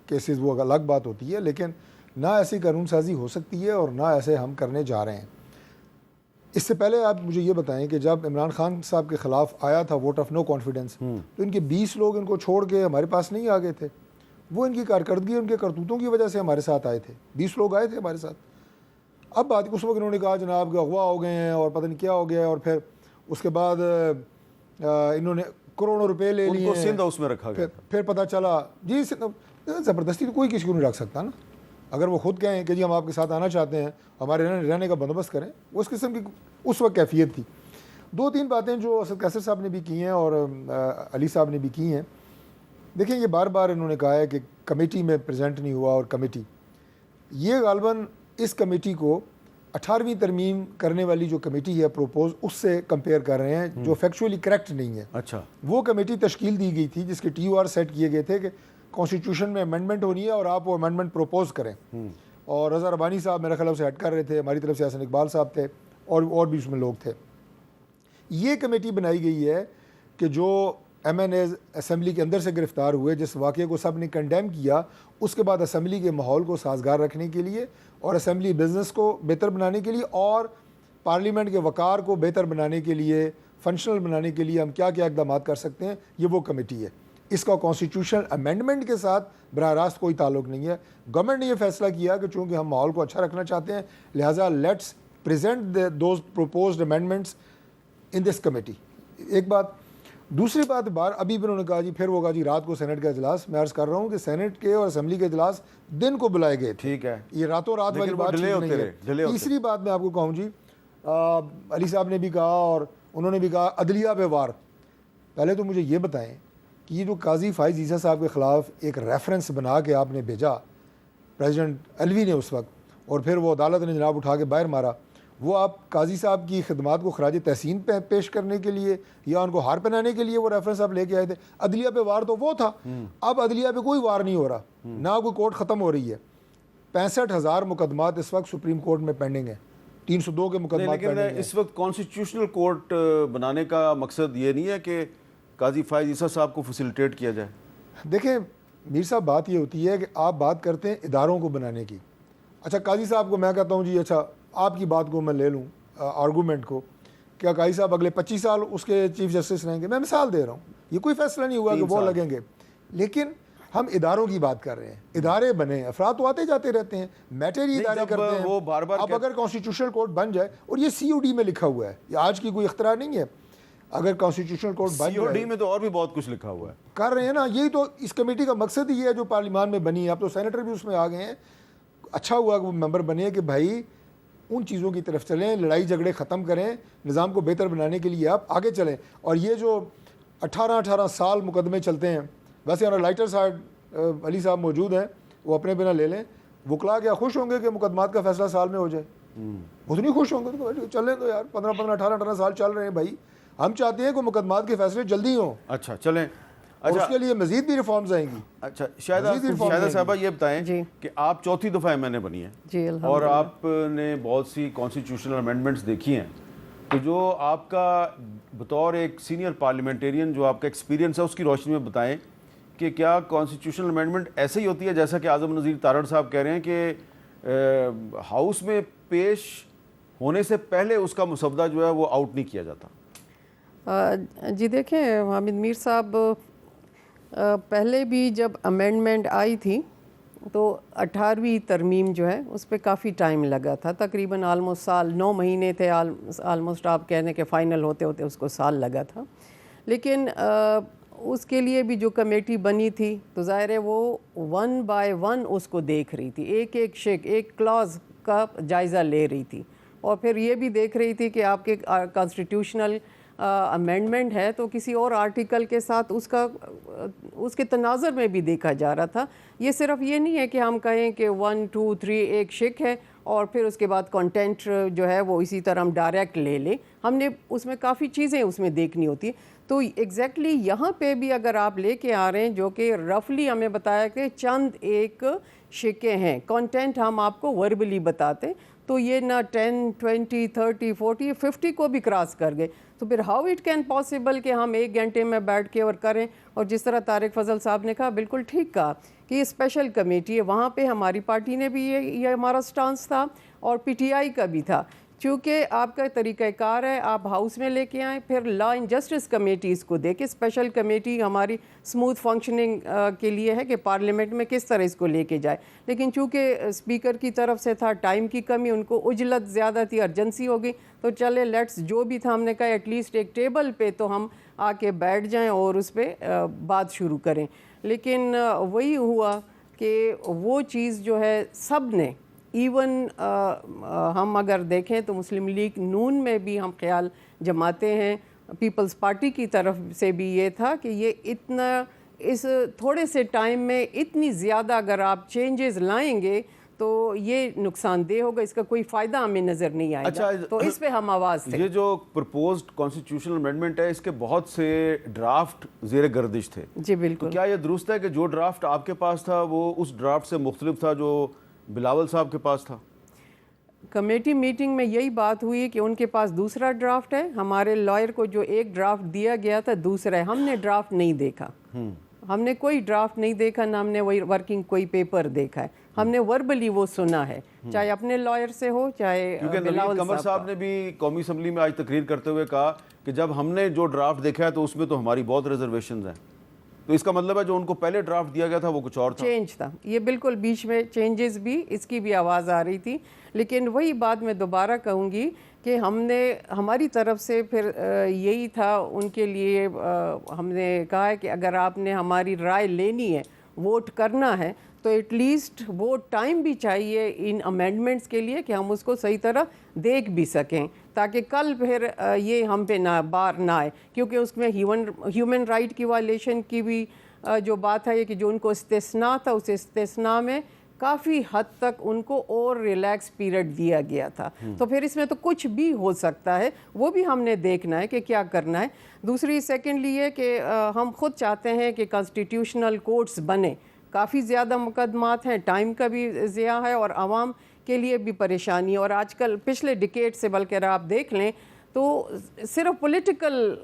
کیسز وہ الگ بات ہوتی ہے, لیکن نہ ایسی قانون سازی ہو سکتی ہے اور نہ ایسے ہم کرنے جا رہے ہیں. اس سے پہلے آپ مجھے یہ بتائیں کہ جب عمران خان صاحب کے خلاف آیا تھا ووٹ آف نو کانفیڈنس, تو ان کے 20 لوگ ان کو چھوڑ کے ہمارے پاس نہیں آ گئے تھے. وہ ان کی کارکردگی, ان کے کرتوتوں کی وجہ سے ہمارے ساتھ آئے تھے. 20 لوگ آئے تھے ہمارے ساتھ. اب بات اس وقت انہوں نے کہا جناب کہ اغوا ہو گئے ہیں اور پتہ نہیں کیا ہو گیا ہے, اور پھر اس کے بعد انہوں نے کروڑوں روپے لے لیے, ان کو سندھ ہاؤس میں رکھا گیا. پھر پتہ چلا جی زبردستی تو کوئی کسی کو نہیں رکھ سکتا نا. اگر وہ خود کہیں کہ جی ہم آپ کے ساتھ آنا چاہتے ہیں, ہمارے رہنے کا بندوبست کریں, وہ اس قسم کی اس وقت کیفیت تھی. 2-3 باتیں جو اسد قیصر صاحب نے بھی کی ہیں اور علی صاحب نے بھی کی ہیں. دیکھیں یہ بار بار انہوں نے کہا ہے کہ کمیٹی میں پریزنٹ نہیں ہوا, اور کمیٹی یہ غالباً اس کمیٹی کو 18ویں ترمیم کرنے والی جو کمیٹی ہے پروپوز, اس سے کمپیئر کر رہے ہیں, جو فیکچولی کریکٹ نہیں ہے. اچھا, وہ کمیٹی تشکیل دی گئی تھی جس کے TOR سیٹ کیے گئے تھے کہ کانسٹیٹیوشن میں امینڈمنٹ ہونی ہے اور آپ وہ امینڈمنٹ پروپوز کریں. اور رضا ربانی صاحب میرے خیال سے ہٹ کر رہے تھے, ہماری طرف سے حسن اقبال صاحب تھے, اور بھی اس میں لوگ تھے. یہ کمیٹی بنائی گئی ہے کہ جو MNAs اسمبلی کے اندر سے گرفتار ہوئے, جس واقعے کو سب نے کنڈیم کیا, اس کے بعد اسمبلی کے ماحول کو سازگار رکھنے کے لیے اور اسمبلی بزنس کو بہتر بنانے کے لیے اور پارلیمنٹ کے وقار کو بہتر بنانے کے لیے, فنکشنل بنانے کے لیے ہم کیا کیا اقدامات کر سکتے ہیں, یہ وہ کمیٹی ہے. اس کا کانسٹیٹیوشنل امینڈمنٹ کے ساتھ براہ راست کوئی تعلق نہیں ہے. گورنمنٹ نے یہ فیصلہ کیا کہ چونکہ ہم ماحول کو اچھا رکھنا چاہتے ہیں, لہٰذا let's present those proposed amendments in this committee. ایک بات. دوسری بات, ابھی بھی انہوں نے کہا جی, پھر وہ کہا جی رات کو سینٹ کا اجلاس. میں عرض کر رہا ہوں کہ سینٹ کے اور اسمبلی کے اجلاس دن کو بلائے گئے. ٹھیک ہے, یہ راتوں رات والی بات نہیں ہے. تیسری بات میں آپ کو کہوں جی, علی صاحب نے بھی کہا اور انہوں نے بھی کہا عدلیہ پہ وار. پہلے تو مجھے یہ بتائیں کہ یہ جو قاضی فائز عیسیٰ صاحب کے خلاف ایک ریفرنس بنا کے آپ نے بھیجا پریزیڈنٹ الوی نے اس وقت, اور پھر وہ عدالت نے جناب اٹھا کے باہر مارا, وہ آپ قاضی صاحب کی خدمات کو خراج تحسین پیش کرنے کے لیے یا ان کو ہار پہنانے کے لیے وہ ریفرنس آپ لے کے آئے تھے. عدلیہ پہ وار تو وہ تھا. اب عدلیہ پہ کوئی وار نہیں ہو رہا, نہ کوئی کورٹ ختم ہو رہی ہے. 65,000 مقدمات اس وقت سپریم کورٹ میں پینڈنگ ہیں, 302 کے مقدمات پینڈنگ ہیں. اس وقت کانسٹیٹیوشنل کورٹ بنانے کا مقصد یہ نہیں ہے کہ قاضی فائز عیسیٰ صاحب کو فیسیلیٹیٹ کیا جائے. دیکھیں میر صاحب, بات یہ ہوتی ہے کہ آپ بات کرتے ہیں اداروں کو بنانے کی. اچھا قاضی صاحب کو میں کہتا ہوں جی اچھا آپ کی بات کو میں لے لوں آرگومنٹ کو, کیا قاضی صاحب اگلے 25 سال اس کے چیف جسٹس رہیں گے؟ میں مثال دے رہا ہوں, یہ کوئی فیصلہ نہیں ہوا کہ وہ لگیں گے, لیکن ہم اداروں کی بات کر رہے ہیں. ادارے بنے, افراد تو آتے جاتے رہتے ہیں, میٹر ہی ادارے کرتے ہیں. وہ بار بار اب اگر کانسٹیٹیوشنل کورٹ بن جائے, اور یہ COD میں لکھا ہوا ہے, یہ آج کی کوئی اختراع نہیں ہے, اگر کانسٹیٹیوشنل کورٹ بن جائے, COD میں تو اور بھی بہت کچھ لکھا ہوا ہے, کر رہے ہیں نا. یہی تو اس کمیٹی کا مقصد ہی ہے جو پارلیمان میں بنی ہے. اب تو سینیٹر بھی اس میں آ گئے ہیں. اچھا ہوا کہ وہ ممبر بنے کہ بھائی ان چیزوں کی طرف چلیں, لڑائی جھگڑے ختم کریں, نظام کو بہتر بنانے کے لیے آپ آگے چلیں. اور یہ جو 18 سال مقدمے چلتے ہیں, ویسے ہمارا لائٹر سائڈ علی صاحب موجود ہیں, وہ اپنے بنا لے لیں. وکلا کیا خوش ہوں گے کہ مقدمات کا فیصلہ سال میں ہو جائے؟ اتنی خوش ہوں گے تو چلیں تو یار, 18 سال چل رہے ہیں بھائی. ہم چاہتے ہیں کہ مقدمات کے فیصلے جلدی ہوں. اچھا چلیں, اور اس کے لیے مزید بھی ریفارمز آئیں گی. اچھا شاہدہ صاحبہ یہ بتائیں کہ آپ چوتھی دفعہ MNA بنی ہیں اور آپ نے بہت سی کانسٹیٹیوشنل امینڈمنٹس دیکھی ہیں, تو جو آپ کا بطور ایک سینئر پارلیمنٹیرین جو آپ کا ایکسپیرینس ہے اس کی روشنی میں بتائیں کہ کیا کانسٹیٹیوشنل امینڈمنٹ ایسے ہی ہوتی ہے جیسا کہ اعظم نذیر تارڑ صاحب کہہ رہے ہیں کہ ہاؤس میں پیش ہونے سے پہلے اس کا مسودہ جو ہے وہ آؤٹ نہیں کیا جاتا؟ جی دیکھیں حامد میر صاحب, پہلے بھی جب امینڈمنٹ آئی تھی تو 18ویں ترمیم جو ہے اس پہ کافی ٹائم لگا تھا, تقریباً آلموسٹ سال 9 مہینے تھے, آلموسٹ آپ کہنے کہ فائنل ہوتے ہوتے اس کو سال لگا تھا. لیکن اس کے لیے بھی جو کمیٹی بنی تھی تو ظاہر ہے وہ 1 by 1 اس کو دیکھ رہی تھی, ایک ایک شیک ایک کلاز کا جائزہ لے رہی تھی, اور پھر یہ بھی دیکھ رہی تھی کہ آپ کے کانسٹیٹیوشنل امینڈمنٹ ہے تو کسی اور آرٹیکل کے ساتھ اس کے تناظر میں بھی دیکھا جا رہا تھا. یہ صرف یہ نہیں ہے کہ ہم کہیں کہ 1 2 3 ایک شک ہے اور پھر اس کے بعد کنٹینٹ جو ہے وہ اسی طرح ہم ڈائریکٹ لے لیں, ہم نے اس میں کافی چیزیں اس میں دیکھنی ہوتی ہیں. تو ایگزیکٹلی یہاں پہ بھی اگر آپ لے کے آ رہے ہیں جو کہ رفلی ہمیں بتایا کہ چند ایک شکیں ہیں, کنٹینٹ ہم آپ کو وربلی بتاتے, تو یہ نہ 10 20 30 40 50 کو بھی کراس کر گئے. تو پھر ہاؤ اٹ کین پاسبل کہ ہم 1 گھنٹے میں بیٹھ کے اور کریں. اور جس طرح طارق فضل صاحب نے کہا, بالکل ٹھیک کہا کہ یہ اسپیشل کمیٹی ہے, وہاں پہ ہماری پارٹی نے بھی یہ ہمارا سٹانس تھا اور پی ٹی آئی کا بھی تھا. چونکہ آپ کا طریقہ کار ہے, آپ ہاؤس میں لے کے آئیں, پھر لا اینڈ جسٹس کمیٹی اس کو دیکھیں. اسپیشل کمیٹی ہماری اسموتھ فنکشننگ کے لیے ہے کہ پارلیمنٹ میں کس طرح اس کو لے کے جائے. لیکن چونکہ اسپیکر کی طرف سے تھا ٹائم کی کمی, ان کو عجلت زیادہ تھی, ارجنسی ہو گئی, تو چلے لیٹس جو بھی تھا ہم نے کہا ایٹ لیسٹ ایک ٹیبل پہ تو ہم آ کے بیٹھ جائیں اور اس پہ بات شروع کریں. لیکن وہی ہوا کہ وہ چیز جو ہے سب نے ایون ہم اگر دیکھیں تو مسلم لیگ نون میں بھی ہم خیال جماتے ہیں, پیپلز پارٹی کی طرف سے بھی یہ تھا کہ یہ اتنا اس تھوڑے سے ٹائم میں اتنی زیادہ اگر آپ چینجز لائیں گے تو یہ نقصان دہ ہوگا, اس کا کوئی فائدہ ہمیں نظر نہیں آئے گا. تو اس پہ ہم آواز تھے. یہ جو پرپوزڈ کانسٹیٹیوشنل امینڈمنٹ ہے اس کے بہت سے ڈرافٹ زیر گردش تھے. جی بالکل. کیا یہ درست ہے کہ جو ڈرافٹ آپ کے پاس تھا وہ اس ڈرافٹ سے مختلف تھا جو بلاول صاحب کے پاس تھا؟ کمیٹی میٹنگ میں یہی بات ہوئی کہ ان کے پاس دوسرا ڈرافٹ ہے, ہمارے لائر کو جو ایک ڈرافٹ دیا گیا تھا دوسرا ہے. ہم نے ڈرافٹ نہیں دیکھا, ہم نے کوئی ڈرافٹ نہیں دیکھا, نہ ہم نے وہی ورکنگ کوئی پیپر دیکھا ہے. ہم نے وربلی وہ سنا ہے, چاہے اپنے لائر سے ہو چاہے نوید قمر صاحب نے بھی قومی اسمبلی میں آج تقریر کرتے ہوئے کہا کہ جب ہم نے جو ڈرافٹ دیکھا ہے تو اس میں تو ہماری بہت ریزرویشنز ہیں. تو اس کا مطلب ہے جو ان کو پہلے ڈرافٹ دیا گیا تھا وہ کچھ اور تھا, چینج تھا. یہ بالکل بیچ میں چینجز بھی اس کی بھی آواز آ رہی تھی. لیکن وہی بات میں دوبارہ کہوں گی کہ ہم نے ہماری طرف سے پھر یہی تھا ان کے لیے, ہم نے کہا ہے کہ اگر آپ نے ہماری رائے لینی ہے, ووٹ کرنا ہے, تو ایٹ لیسٹ وہ ٹائم بھی چاہیے ان امینڈمنٹس کے لیے کہ ہم اس کو صحیح طرح دیکھ بھی سکیں, تاکہ کل پھر یہ ہم پہ بار نہ آئے. کیونکہ اس میں ہیومن رائٹ کی وائلیشن کی بھی جو بات ہے کہ جو ان کو استثناء تھا, اس استثناء میں کافی حد تک ان کو اور ریلیکس پیریڈ دیا گیا تھا. تو پھر اس میں تو کچھ بھی ہو سکتا ہے, وہ بھی ہم نے دیکھنا ہے کہ کیا کرنا ہے. دوسری سیکنڈلی یہ کہ ہم خود چاہتے ہیں کہ کانسٹیٹیوشنل کورٹس بنے. کافی زیادہ مقدمات ہیں, ٹائم کا بھی ضیاع ہے اور عوام کے لیے بھی پریشانی ہے. اور آج کل پچھلے ڈیکیڈ سے بلکہ آپ دیکھ لیں تو صرف پولیٹیکل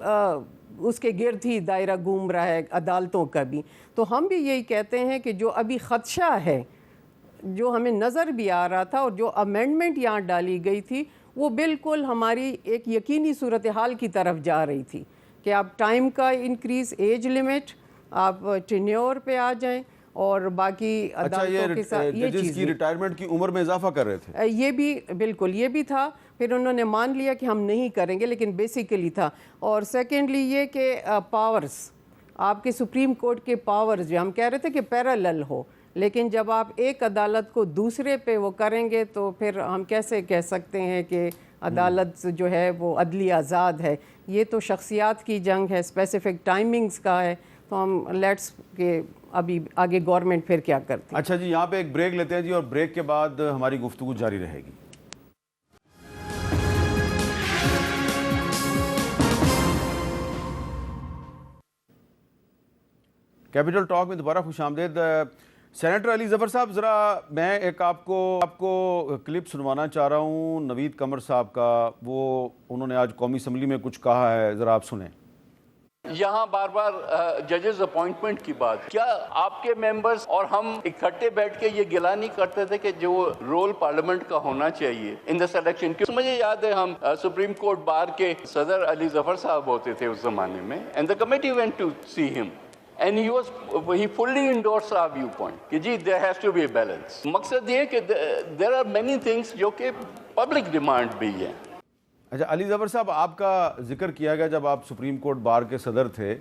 اس کے گرد ہی دائرہ گھوم رہا ہے عدالتوں کا بھی. تو ہم بھی یہی کہتے ہیں کہ جو ابھی خدشہ ہے, جو ہمیں نظر بھی آ رہا تھا, اور جو امینڈمنٹ یہاں ڈالی گئی تھی وہ بالکل ہماری ایک یقینی صورتحال کی طرف جا رہی تھی کہ آپ ٹائم کا انکریز, ایج لیمٹ, آپ ٹینیور پہ آ جائیں, اور باقی عدالتوں کے ساتھ یہ چیز کی ریٹائرمنٹ کی عمر میں اضافہ کر رہے تھے. یہ بھی بالکل یہ بھی تھا. پھر انہوں نے مان لیا کہ ہم نہیں کریں گے, لیکن بیسیکلی تھا. اور سیکنڈلی یہ کہ پاورز, آپ کے سپریم کورٹ کے پاورز جو ہم کہہ رہے تھے کہ پیرالل ہو, لیکن جب آپ ایک عدالت کو دوسرے پہ وہ کریں گے تو پھر ہم کیسے کہہ سکتے ہیں کہ عدالت جو ہے وہ عدلی آزاد ہے. یہ تو شخصیات کی جنگ ہے, اسپیسیفک ٹائمنگز کا ہے. تو ہم لیٹس کہ ابھی آگے گورنمنٹ پھر کیا کرتی ہے. اچھا جی, یہاں پہ ایک بریک لیتے ہیں جی, اور بریک کے بعد ہماری گفتگو جاری رہے گی. کیپٹل ٹاک میں دوبارہ خوش آمدید. سینیٹر علی ظفر صاحب, ذرا میں ایک آپ کو کلپ سنوانا چاہ رہا ہوں نوید قمر صاحب کا. وہ انہوں نے آج قومی اسمبلی میں کچھ کہا ہے, ذرا آپ سنیں. یہاں بار بار ججز اپوائنٹمنٹ کی بات, کیا آپ کے ممبرز اور ہم اکٹھے بیٹھ کے یہ گلا نہیں کرتے تھے کہ جو رول پارلیمنٹ کا ہونا چاہیے ان دا سلیکشن. مجھے یاد ہے ہم سپریم کورٹ بار کے صدر علی ظفر صاحب ہوتے تھے اس زمانے میں, and the committee went to see him and he fully endorsed our viewpoint کہ جی there has to be a balance. مقصد یہ کہ there are many things جو کہ public demand بھی ہے. اچھا علی ظفر صاحب، آپ کا ذکر کیا گیا جب آپ سپریم کورٹ بار کے صدر تھے،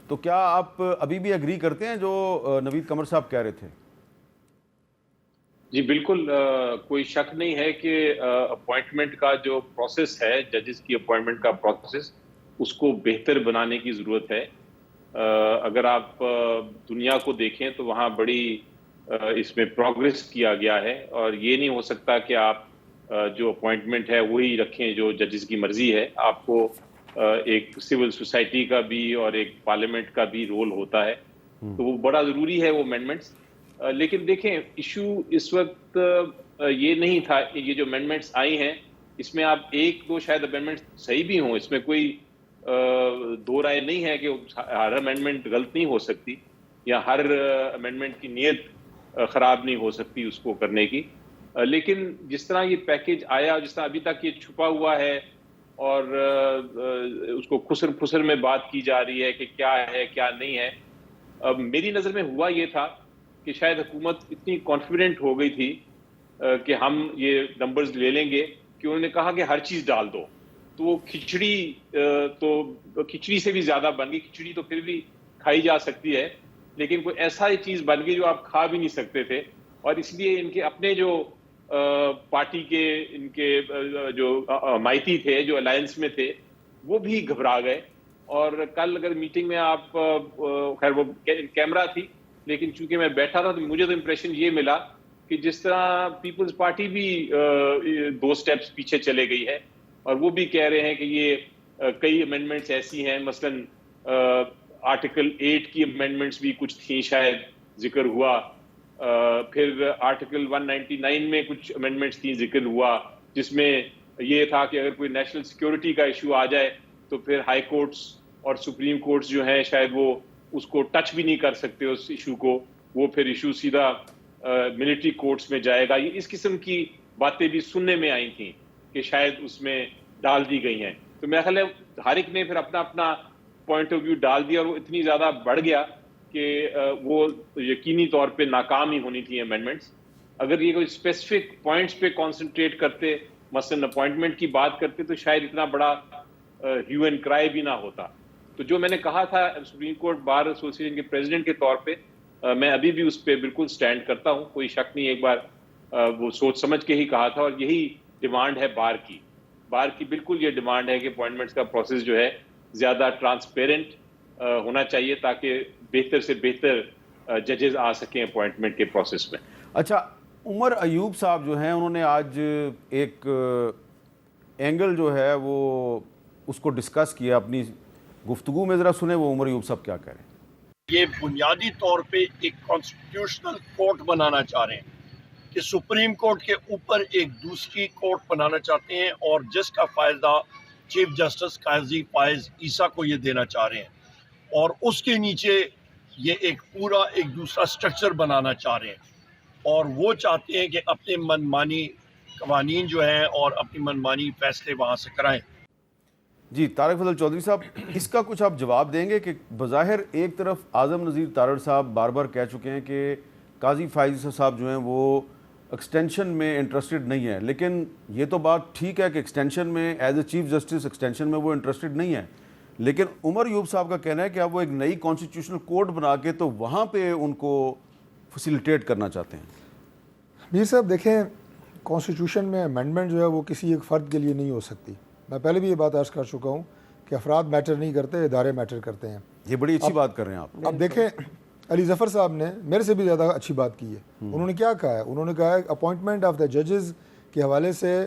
تو کیا آپ ابھی بھی اگری کرتے ہیں جو نوید قمر صاحب کہہ رہے تھے؟ جی بالکل، کوئی شک نہیں ہے کہ اپوائنٹمنٹ کا جو پروسیس ہے، ججز کی اپوائنٹمنٹ کا پروسیس، اس کو بہتر بنانے کی ضرورت ہے. اگر آپ دنیا کو دیکھیں تو وہاں بڑی اس میں پروگریس کیا گیا ہے، اور یہ نہیں ہو سکتا کہ آپ جو اپوائنٹمنٹ ہے وہی رکھیں جو ججز کی مرضی ہے. آپ کو ایک سول سوسائٹی کا بھی اور ایک پارلیمنٹ کا بھی رول ہوتا ہے، تو وہ بڑا ضروری ہے وہ امینڈمنٹس. لیکن دیکھیں، ایشو اس وقت یہ نہیں تھا کہ یہ جو امینڈمنٹس آئی ہیں اس میں آپ ایک دو شاید امینڈمنٹس صحیح بھی ہوں، اس میں کوئی دو رائے نہیں ہے کہ ہر امینڈمنٹ غلط نہیں ہو سکتی یا ہر امینڈمنٹ کی نیت خراب نہیں ہو سکتی اس کو کرنے کی. لیکن جس طرح یہ پیکیج آیا، جس طرح ابھی تک یہ چھپا ہوا ہے اور اس کو خسر پھسر میں بات کی جا رہی ہے کہ کیا ہے کیا نہیں ہے، میری نظر میں ہوا یہ تھا کہ شاید حکومت اتنی کانفیڈنٹ ہو گئی تھی کہ ہم یہ نمبرز لے لیں گے کہ انہوں نے کہا کہ ہر چیز ڈال دو، تو وہ کھچڑی سے بھی زیادہ بن گئی. کھچڑی تو پھر بھی کھائی جا سکتی ہے، لیکن کوئی ایسا ہی چیز بن گئی جو آپ کھا بھی نہیں سکتے تھے. اور اس لیے ان کے اپنے جو پارٹی کے ان کے جو مائتی تھے، جو الائنس میں تھے، وہ بھی گھبرا گئے. اور کل اگر میٹنگ میں آپ، خیر وہ کیمرہ تھی لیکن چونکہ میں بیٹھا تھا تو مجھے تو امپریشن یہ ملا کہ جس طرح پیپلز پارٹی بھی 2 سٹیپس پیچھے چلے گئی ہے، اور وہ بھی کہہ رہے ہیں کہ یہ کئی امینڈمنٹس ایسی ہیں، مثلاً آرٹیکل 8 کی امینڈمنٹس بھی کچھ تھیں، شاید ذکر ہوا. پھر آرٹیکل 199 میں کچھ امینڈمنٹس تھیں، ذکر ہوا، جس میں یہ تھا کہ اگر کوئی نیشنل سیکیورٹی کا ایشو آ جائے تو پھر ہائی کورٹس اور سپریم کورٹس جو ہیں شاید وہ اس کو ٹچ بھی نہیں کر سکتے اس ایشو کو، وہ پھر ایشو سیدھا ملٹری کورٹس میں جائے گا. یہ اس قسم کی باتیں بھی سننے میں آئی تھیں کہ شاید اس میں ڈال دی گئی ہیں. تو میرا خیال ہے ہر ایک نے پھر اپنا اپنا پوائنٹ آف ویو ڈال دیا، اور وہ اتنی زیادہ بڑھ گیا کہ وہ یقینی طور پہ ناکام ہی ہونی تھی امینڈمنٹس. اگر یہ کوئی اسپیسیفک پوائنٹس پہ کانسنٹریٹ کرتے، مثلاً اپوائنٹمنٹ کی بات کرتے، تو شاید اتنا بڑا ہیو اینڈ کرائے بھی نہ ہوتا. تو جو میں نے کہا تھا سپریم کورٹ بار ایسوسی ایشن کے پریزیڈنٹ کے طور پہ، میں ابھی بھی اس پہ بالکل سٹینڈ کرتا ہوں، کوئی شک نہیں. ایک بار وہ سوچ سمجھ کے ہی کہا تھا، اور یہی ڈیمانڈ ہے بار کی بالکل یہ ڈیمانڈ ہے کہ اپوائنٹمنٹس کا پروسیس جو ہے زیادہ ٹرانسپیرنٹ ہونا چاہیے تاکہ بہتر سے بہتر ججز آ سکیں اپوائنٹمنٹ کے پروسیس میں. اچھا، عمر ایوب صاحب جو ہیں انہوں نے آج ایک اینگل جو ہے وہ اس کو ڈسکس کیا اپنی گفتگو میں، ذرا سنیں وہ عمر ایوب صاحب کیا کہہ رہے ہیں. یہ بنیادی طور پہ ایک کانسٹیٹیوشنل کورٹ بنانا چاہ رہے ہیں کہ سپریم کورٹ کے اوپر ایک دوسری کورٹ بنانا چاہتے ہیں، اور جس کا فائدہ چیف جسٹس قاضی فائز عیسیٰ کو یہ دینا چاہ رہے ہیں، اور اس کے نیچے یہ ایک پورا ایک دوسرا سٹرکچر بنانا چاہ رہے ہیں. اور وہ چاہتے ہیں کہ اپنے منمانی قوانین جو ہیں اور اپنی منمانی فیصلے وہاں سے کرائیں. جی طارق فضل چودھری صاحب، اس کا کچھ آپ جواب دیں گے کہ بظاہر ایک طرف اعظم نذیر تارڑ صاحب بار بار کہہ چکے ہیں کہ قاضی فائز صاحب جو ہیں وہ ایکسٹینشن میں انٹرسٹڈ نہیں ہیں، لیکن یہ تو بات ٹھیک ہے کہ ایکسٹینشن میں as a chief justice extension میں وہ انٹرسٹڈ نہیں ہیں، لیکن عمر ایوب صاحب کا کہنا ہے کہ اب وہ ایک نئی کانسٹیٹیوشنل کوڈ بنا کے تو وہاں پہ ان کو فیسیلیٹیٹ کرنا چاہتے ہیں. میر صاحب دیکھیں، کانسٹیٹیوشن میں امینڈمنٹ جو ہے وہ کسی ایک فرد کے لیے نہیں ہو سکتی. میں پہلے بھی یہ بات عرض کر چکا ہوں کہ افراد میٹر نہیں کرتے، ادارے میٹر کرتے ہیں. یہ بڑی اچھی بات کر رہے ہیں آپ. اب دیکھیں، علی ظفر صاحب نے میرے سے بھی زیادہ اچھی بات کی ہے. انہوں نے کیا کہا ہے؟ انہوں نے کہا ہے اپوائنٹمنٹ آف دا ججز کے حوالے سے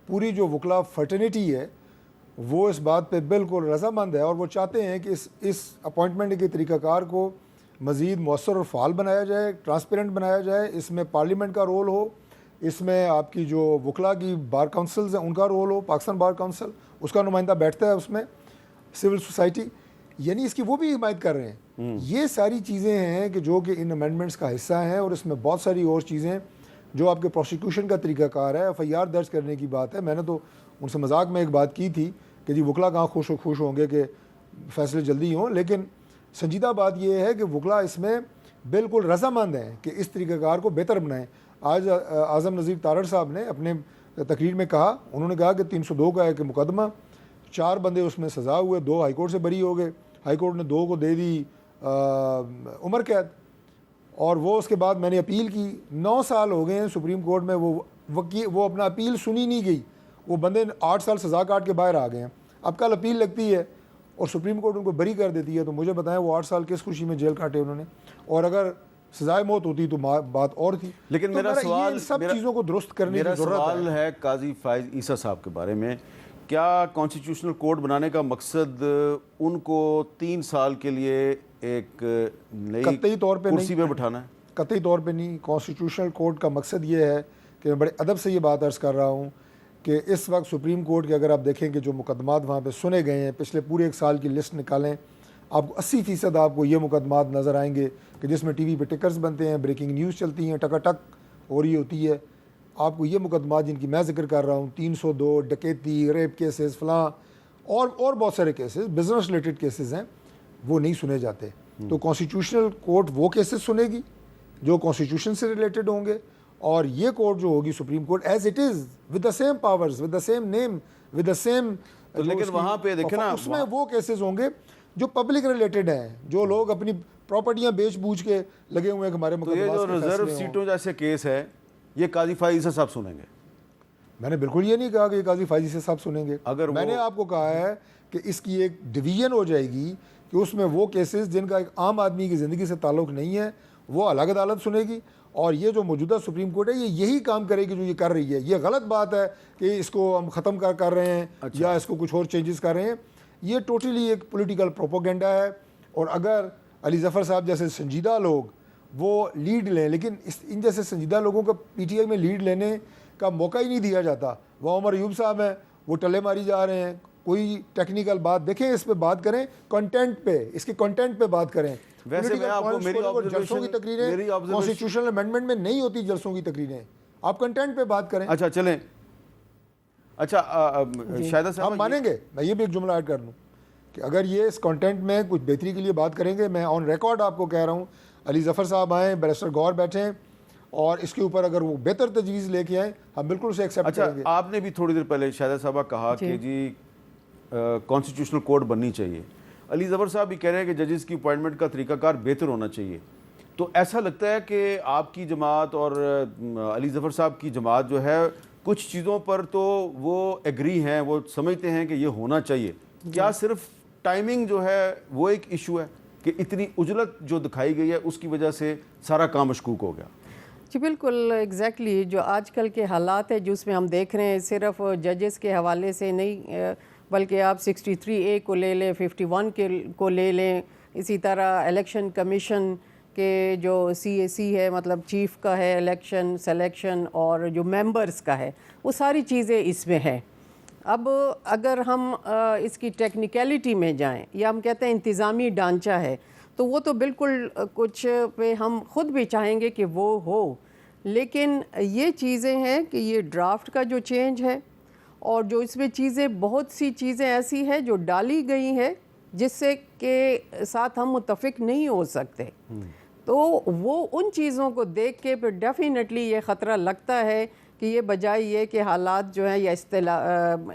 پوری جو وکلا فرٹرنیٹی ہے وہ اس بات پہ بالکل رضامند ہے، اور وہ چاہتے ہیں کہ اس اپوائنٹمنٹ کے طریقہ کار کو مزید مؤثر اور فعال بنایا جائے، ٹرانسپیرنٹ بنایا جائے. اس میں پارلیمنٹ کا رول ہو، اس میں آپ کی جو وکلا کی بار کونسلز ہیں ان کا رول ہو، پاکستان بار کونسل اس کا نمائندہ بیٹھتا ہے اس میں، سول سوسائٹی، یعنی اس کی وہ بھی حمایت کر رہے ہیں. یہ ساری چیزیں ہیں کہ جو کہ ان امینڈمنٹس کا حصہ ہیں، اور اس میں بہت ساری اور چیزیں جو آپ کے پروسیکیوشن کا طریقہ کار ہے، ایف آئی آر درج کرنے کی بات ہے. میں نے تو ان سے مذاق میں ایک بات کی تھی کہ جی وکلا کہاں خوش ہوں گے کہ فیصلے جلدی ہوں، لیکن سنجیدہ بات یہ ہے کہ وکلا اس میں بالکل رضامند ہیں کہ اس طریقہ کار کو بہتر بنائیں. آج اعظم نذیر تارڑ صاحب نے اپنے تقریر میں کہا. انہوں نے کہا کہ 302 کا ایک مقدمہ, 4 بندے اس میں سزا ہوئے, 2 ہائی کورٹ سے بری ہو گئے, ہائی کورٹ نے 2 کو دے دی عمر قید, اور وہ اس کے بعد میں نے اپیل کی. 9 سال ہو گئے ہیں سپریم کورٹ میں, وہ اپنا اپیل سنی نہیں گئی, وہ بندے 8 سال سزا کاٹ کے باہر آ گئے ہیں. اب کل اپیل لگتی ہے اور سپریم کورٹ ان کو بری کر دیتی ہے, تو مجھے بتائیں وہ 8 سال کس خوشی میں جیل کاٹے انہوں نے, اور اگر سزائے موت ہوتی تو بات اور تھی. لیکن میرا سوال, سب چیزوں کو درست کرنے کی ضرورت ہے. میرا سوال ہے قاضی فائز عیسیٰ صاحب کے بارے میں, کیا کانسٹیٹیوشنل کوڈ بنانے کا مقصد ان کو 3 سال کے لیے ایک نئی قطعی طور پہ کرسی پہ بٹھانا ہے؟ قطعی طور پہ نہیں. کانسٹیٹیوشنل کوڈ کا مقصد یہ ہے کہ میں بڑے ادب سے یہ بات عرض کر رہا ہوں کہ اس وقت سپریم کورٹ کے اگر آپ دیکھیں کہ جو مقدمات وہاں پہ سنے گئے ہیں, پچھلے پورے 1 سال کی لسٹ نکالیں, آپ کو 80% آپ کو یہ مقدمات نظر آئیں گے کہ جس میں ٹی وی پہ ٹکرز بنتے ہیں, بریکنگ نیوز چلتی ہیں, ٹکا ٹک ہو رہی ہوتی ہے. آپ کو یہ مقدمات جن کی میں ذکر کر رہا ہوں, 302, ڈکیتی, ریپ کیسز, فلاں اور بہت سارے کیسز, بزنس ریلیٹڈ کیسز ہیں, وہ نہیں سنے جاتے. تو کانسٹیٹیوشنل کورٹ وہ کیسز سنے گی جو کانسٹیٹیوشن سے ریلیٹڈ ہوں گے, اور یہ کورٹ جو ہوگی supreme court as it is with the same powers, with the same name, with the same. لیکن وہاں پہ دیکھیں نا, اس میں وہ کیسز ہوں گے جو پبلک ریلیٹڈ ہیں, جو لوگ اپنی پراپرٹیاں بیچ بوجھ کے لگے ہوئے ہیں کہ ہمارے مقدمات. تو یہ جو ریزرو سیٹوں جیسے کیس ہے یہ قاضی فائز عیسیٰ صاحب سنیں گے؟ میں نے بالکل یہ نہیں کہا کہ یہ قاضی فائز عیسیٰ صاحب سنیں گے. اگر میں نے آپ کو کہا ہے کہ اس کی ایک ڈویژن ہو جائے گی کہ اس میں وہ کیسز جن کا ایک عام آدمی کی زندگی سے تعلق نہیں ہے وہ الگ عدالت سنے گی, اور یہ جو موجودہ سپریم کورٹ ہے یہ یہی کام کرے گی جو یہ کر رہی ہے. یہ غلط بات ہے کہ اس کو ہم ختم کر رہے ہیں یا اس کو کچھ اور چینجز کر رہے ہیں. یہ ٹوٹلی ایک پولیٹیکل پروپیگنڈا ہے, اور اگر علی ظفر صاحب جیسے سنجیدہ لوگ وہ لیڈ لیں, لیکن ان جیسے سنجیدہ لوگوں کا پی ٹی آئی میں لیڈ لینے کا موقع ہی نہیں دیا جاتا. وہ عمر ایوب صاحب ہیں, وہ ٹلے ماری جا رہے ہیں, کوئی ٹیکنیکل بات دیکھیں, اس پہ بات کریں, کنٹینٹ پہ, اس کے کنٹینٹ پہ بات کریں. ویسے میں آپ کو جلسوں کی تقریریں کانسٹیٹیوشنل امینڈمنٹ میں نہیں ہوتی, جلسوں کی تقریریں, آپ کنٹینٹ پہ بات کریں. اچھا چلیں, اچھا شاہدہ صاحب ہم مانیں گے. میں یہ بھی ایک جملہ ایڈ کر لوں کہ اگر یہ اس کنٹینٹ میں کچھ بہتری کے لیے بات کریں گے, میں آن ریکارڈ آپ کو کہہ رہا ہوں, علی ظفر صاحب آئیں, بیرسٹر گور بیٹھیں, اور اس کے اوپر اگر وہ بہتر تجویز لے کے آئیں ہم بالکل اسے ایکسیپٹ کریں گے. آپ نے بھی تھوڑی دیر پہلے شاہدہ صاحبہ کہا کہ جی کانسٹیٹیوشنل کوڈ بننی چاہیے. علی ظفر صاحب بھی کہہ رہے ہیں کہ ججز کی اپوائنٹمنٹ کا طریقہ کار بہتر ہونا چاہیے. تو ایسا لگتا ہے کہ آپ کی جماعت اور علی ظفر صاحب کی جماعت جو ہے کچھ چیزوں پر تو وہ ایگری ہیں, وہ سمجھتے ہیں کہ یہ ہونا چاہیے. کیا صرف ٹائمنگ جو ہے وہ ایک ایشو ہے کہ اتنی عجلت جو دکھائی گئی ہے اس کی وجہ سے سارا کام مشکوک ہو گیا؟ جی بالکل ایگزیکٹلی. جو آج کل کے حالات ہیں جو اس میں ہم دیکھ رہے ہیں, صرف ججز کے حوالے سے نہیں بلکہ آپ 63A کو لے لیں, 51 کو لے لیں, اسی طرح الیکشن کمیشن کے جو CAC ہے, مطلب چیف کا ہے الیکشن سلیکشن, اور جو ممبرز کا ہے, وہ ساری چیزیں اس میں ہیں. اب اگر ہم اس کی ٹیکنیکلٹی میں جائیں, یا ہم کہتے ہیں انتظامی ڈھانچہ ہے, تو وہ تو بالکل کچھ پہ ہم خود بھی چاہیں گے کہ وہ ہو, لیکن یہ چیزیں ہیں کہ یہ ڈرافٹ کا جو چینج ہے, اور جو اس میں چیزیں, بہت سی چیزیں ایسی ہیں جو ڈالی گئی ہیں جس سے کہ ساتھ ہم متفق نہیں ہو سکتے. تو وہ ان چیزوں کو دیکھ کے پھر ڈیفینیٹلی یہ خطرہ لگتا ہے کہ یہ بجائے یہ کہ حالات جو ہیں یا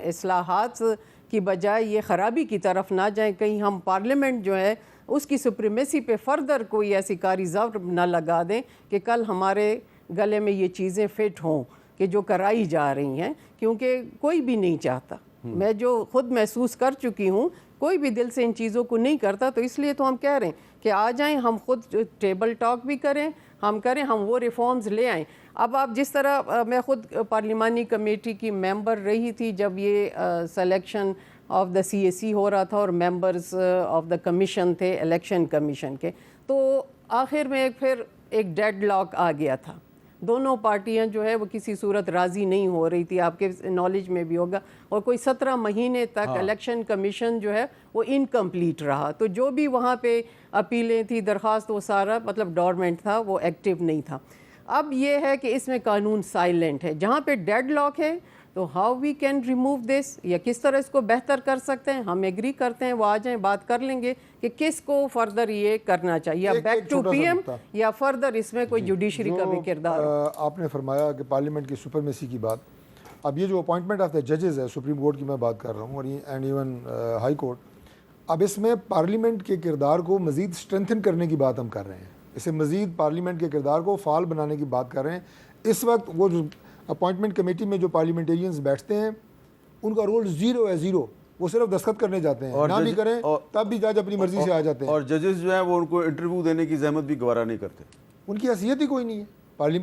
اصلاحات کی بجائے یہ خرابی کی طرف نہ جائیں, کہیں ہم پارلیمنٹ جو ہے اس کی سپریمیسی پہ فردر کوئی ایسی کاری ضرب نہ لگا دیں کہ کل ہمارے گلے میں یہ چیزیں فٹ ہوں کہ جو کرائی جا رہی ہیں, کیونکہ کوئی بھی نہیں چاہتا. میں جو خود محسوس کر چکی ہوں, کوئی بھی دل سے ان چیزوں کو نہیں کرتا. تو اس لیے تو ہم کہہ رہے ہیں کہ آ جائیں, ہم خود ٹیبل ٹاک بھی کریں, ہم وہ ریفارمز لے آئیں. اب آپ جس طرح, میں خود پارلیمانی کمیٹی کی ممبر رہی تھی جب یہ سلیکشن آف دا CAC ہو رہا تھا اور ممبرز آف دا کمیشن تھے الیکشن کمیشن کے, تو آخر میں پھر ایک ڈیڈ لاک آ گیا تھا. دونوں پارٹیاں جو ہے وہ کسی صورت راضی نہیں ہو رہی تھی, آپ کے نالج میں بھی ہوگا, اور کوئی 17 مہینے تک الیکشن کمیشن جو ہے وہ انکمپلیٹ رہا. تو جو بھی وہاں پہ اپیلیں تھی, درخواست, وہ سارا مطلب ڈورمنٹ تھا, وہ ایکٹیو نہیں تھا. اب یہ ہے کہ اس میں قانون سائلنٹ ہے. جہاں پہ ڈیڈ لاک ہے تو how we can remove this, یا کس طرح اس کو بہتر کر سکتے ہیں, ہم ایگری کرتے ہیں, وہ آ جائیں, بات کر لیں گے کہ کس کو فردر یہ کرنا چاہیے, یا بیک ٹو PM, یا فردر اس میں کوئی جوڈیشری کا بھی کردار. آپ نے فرمایا کہ پارلیمنٹ کی سپرمیسی کی بات, اب یہ جو اپوائنٹمنٹ آف دا ججز ہے سپریم کورٹ کی میں بات کر رہا ہوں اور اینڈ ایون ہائی کورٹ، اب اس میں پارلیمنٹ کے کردار کو مزید اسٹرینتھن کرنے کی بات ہم کر رہے ہیں، اسے مزید پارلیمنٹ کے کردار کو فعال بنانے کی بات کر رہے ہیں۔ اس وقت وہ جو اپوائنٹمنٹ کمیٹی میں جو پارلیمنٹیرینز بیٹھتے ہیں ان کا رول زیرو ہے، زیرو، وہ صرف دستخط کرنے جاتے ہیں، نہ بھی کریں تب بھی جج اپنی مرضی سے آ جاتے ہیں، اور ججز جو ہیں وہ ان کو انٹرویو دینے کی زحمت بھی گوارا نہیں کرتے، ان کی حیثیت ہی کوئی نہیں ہے،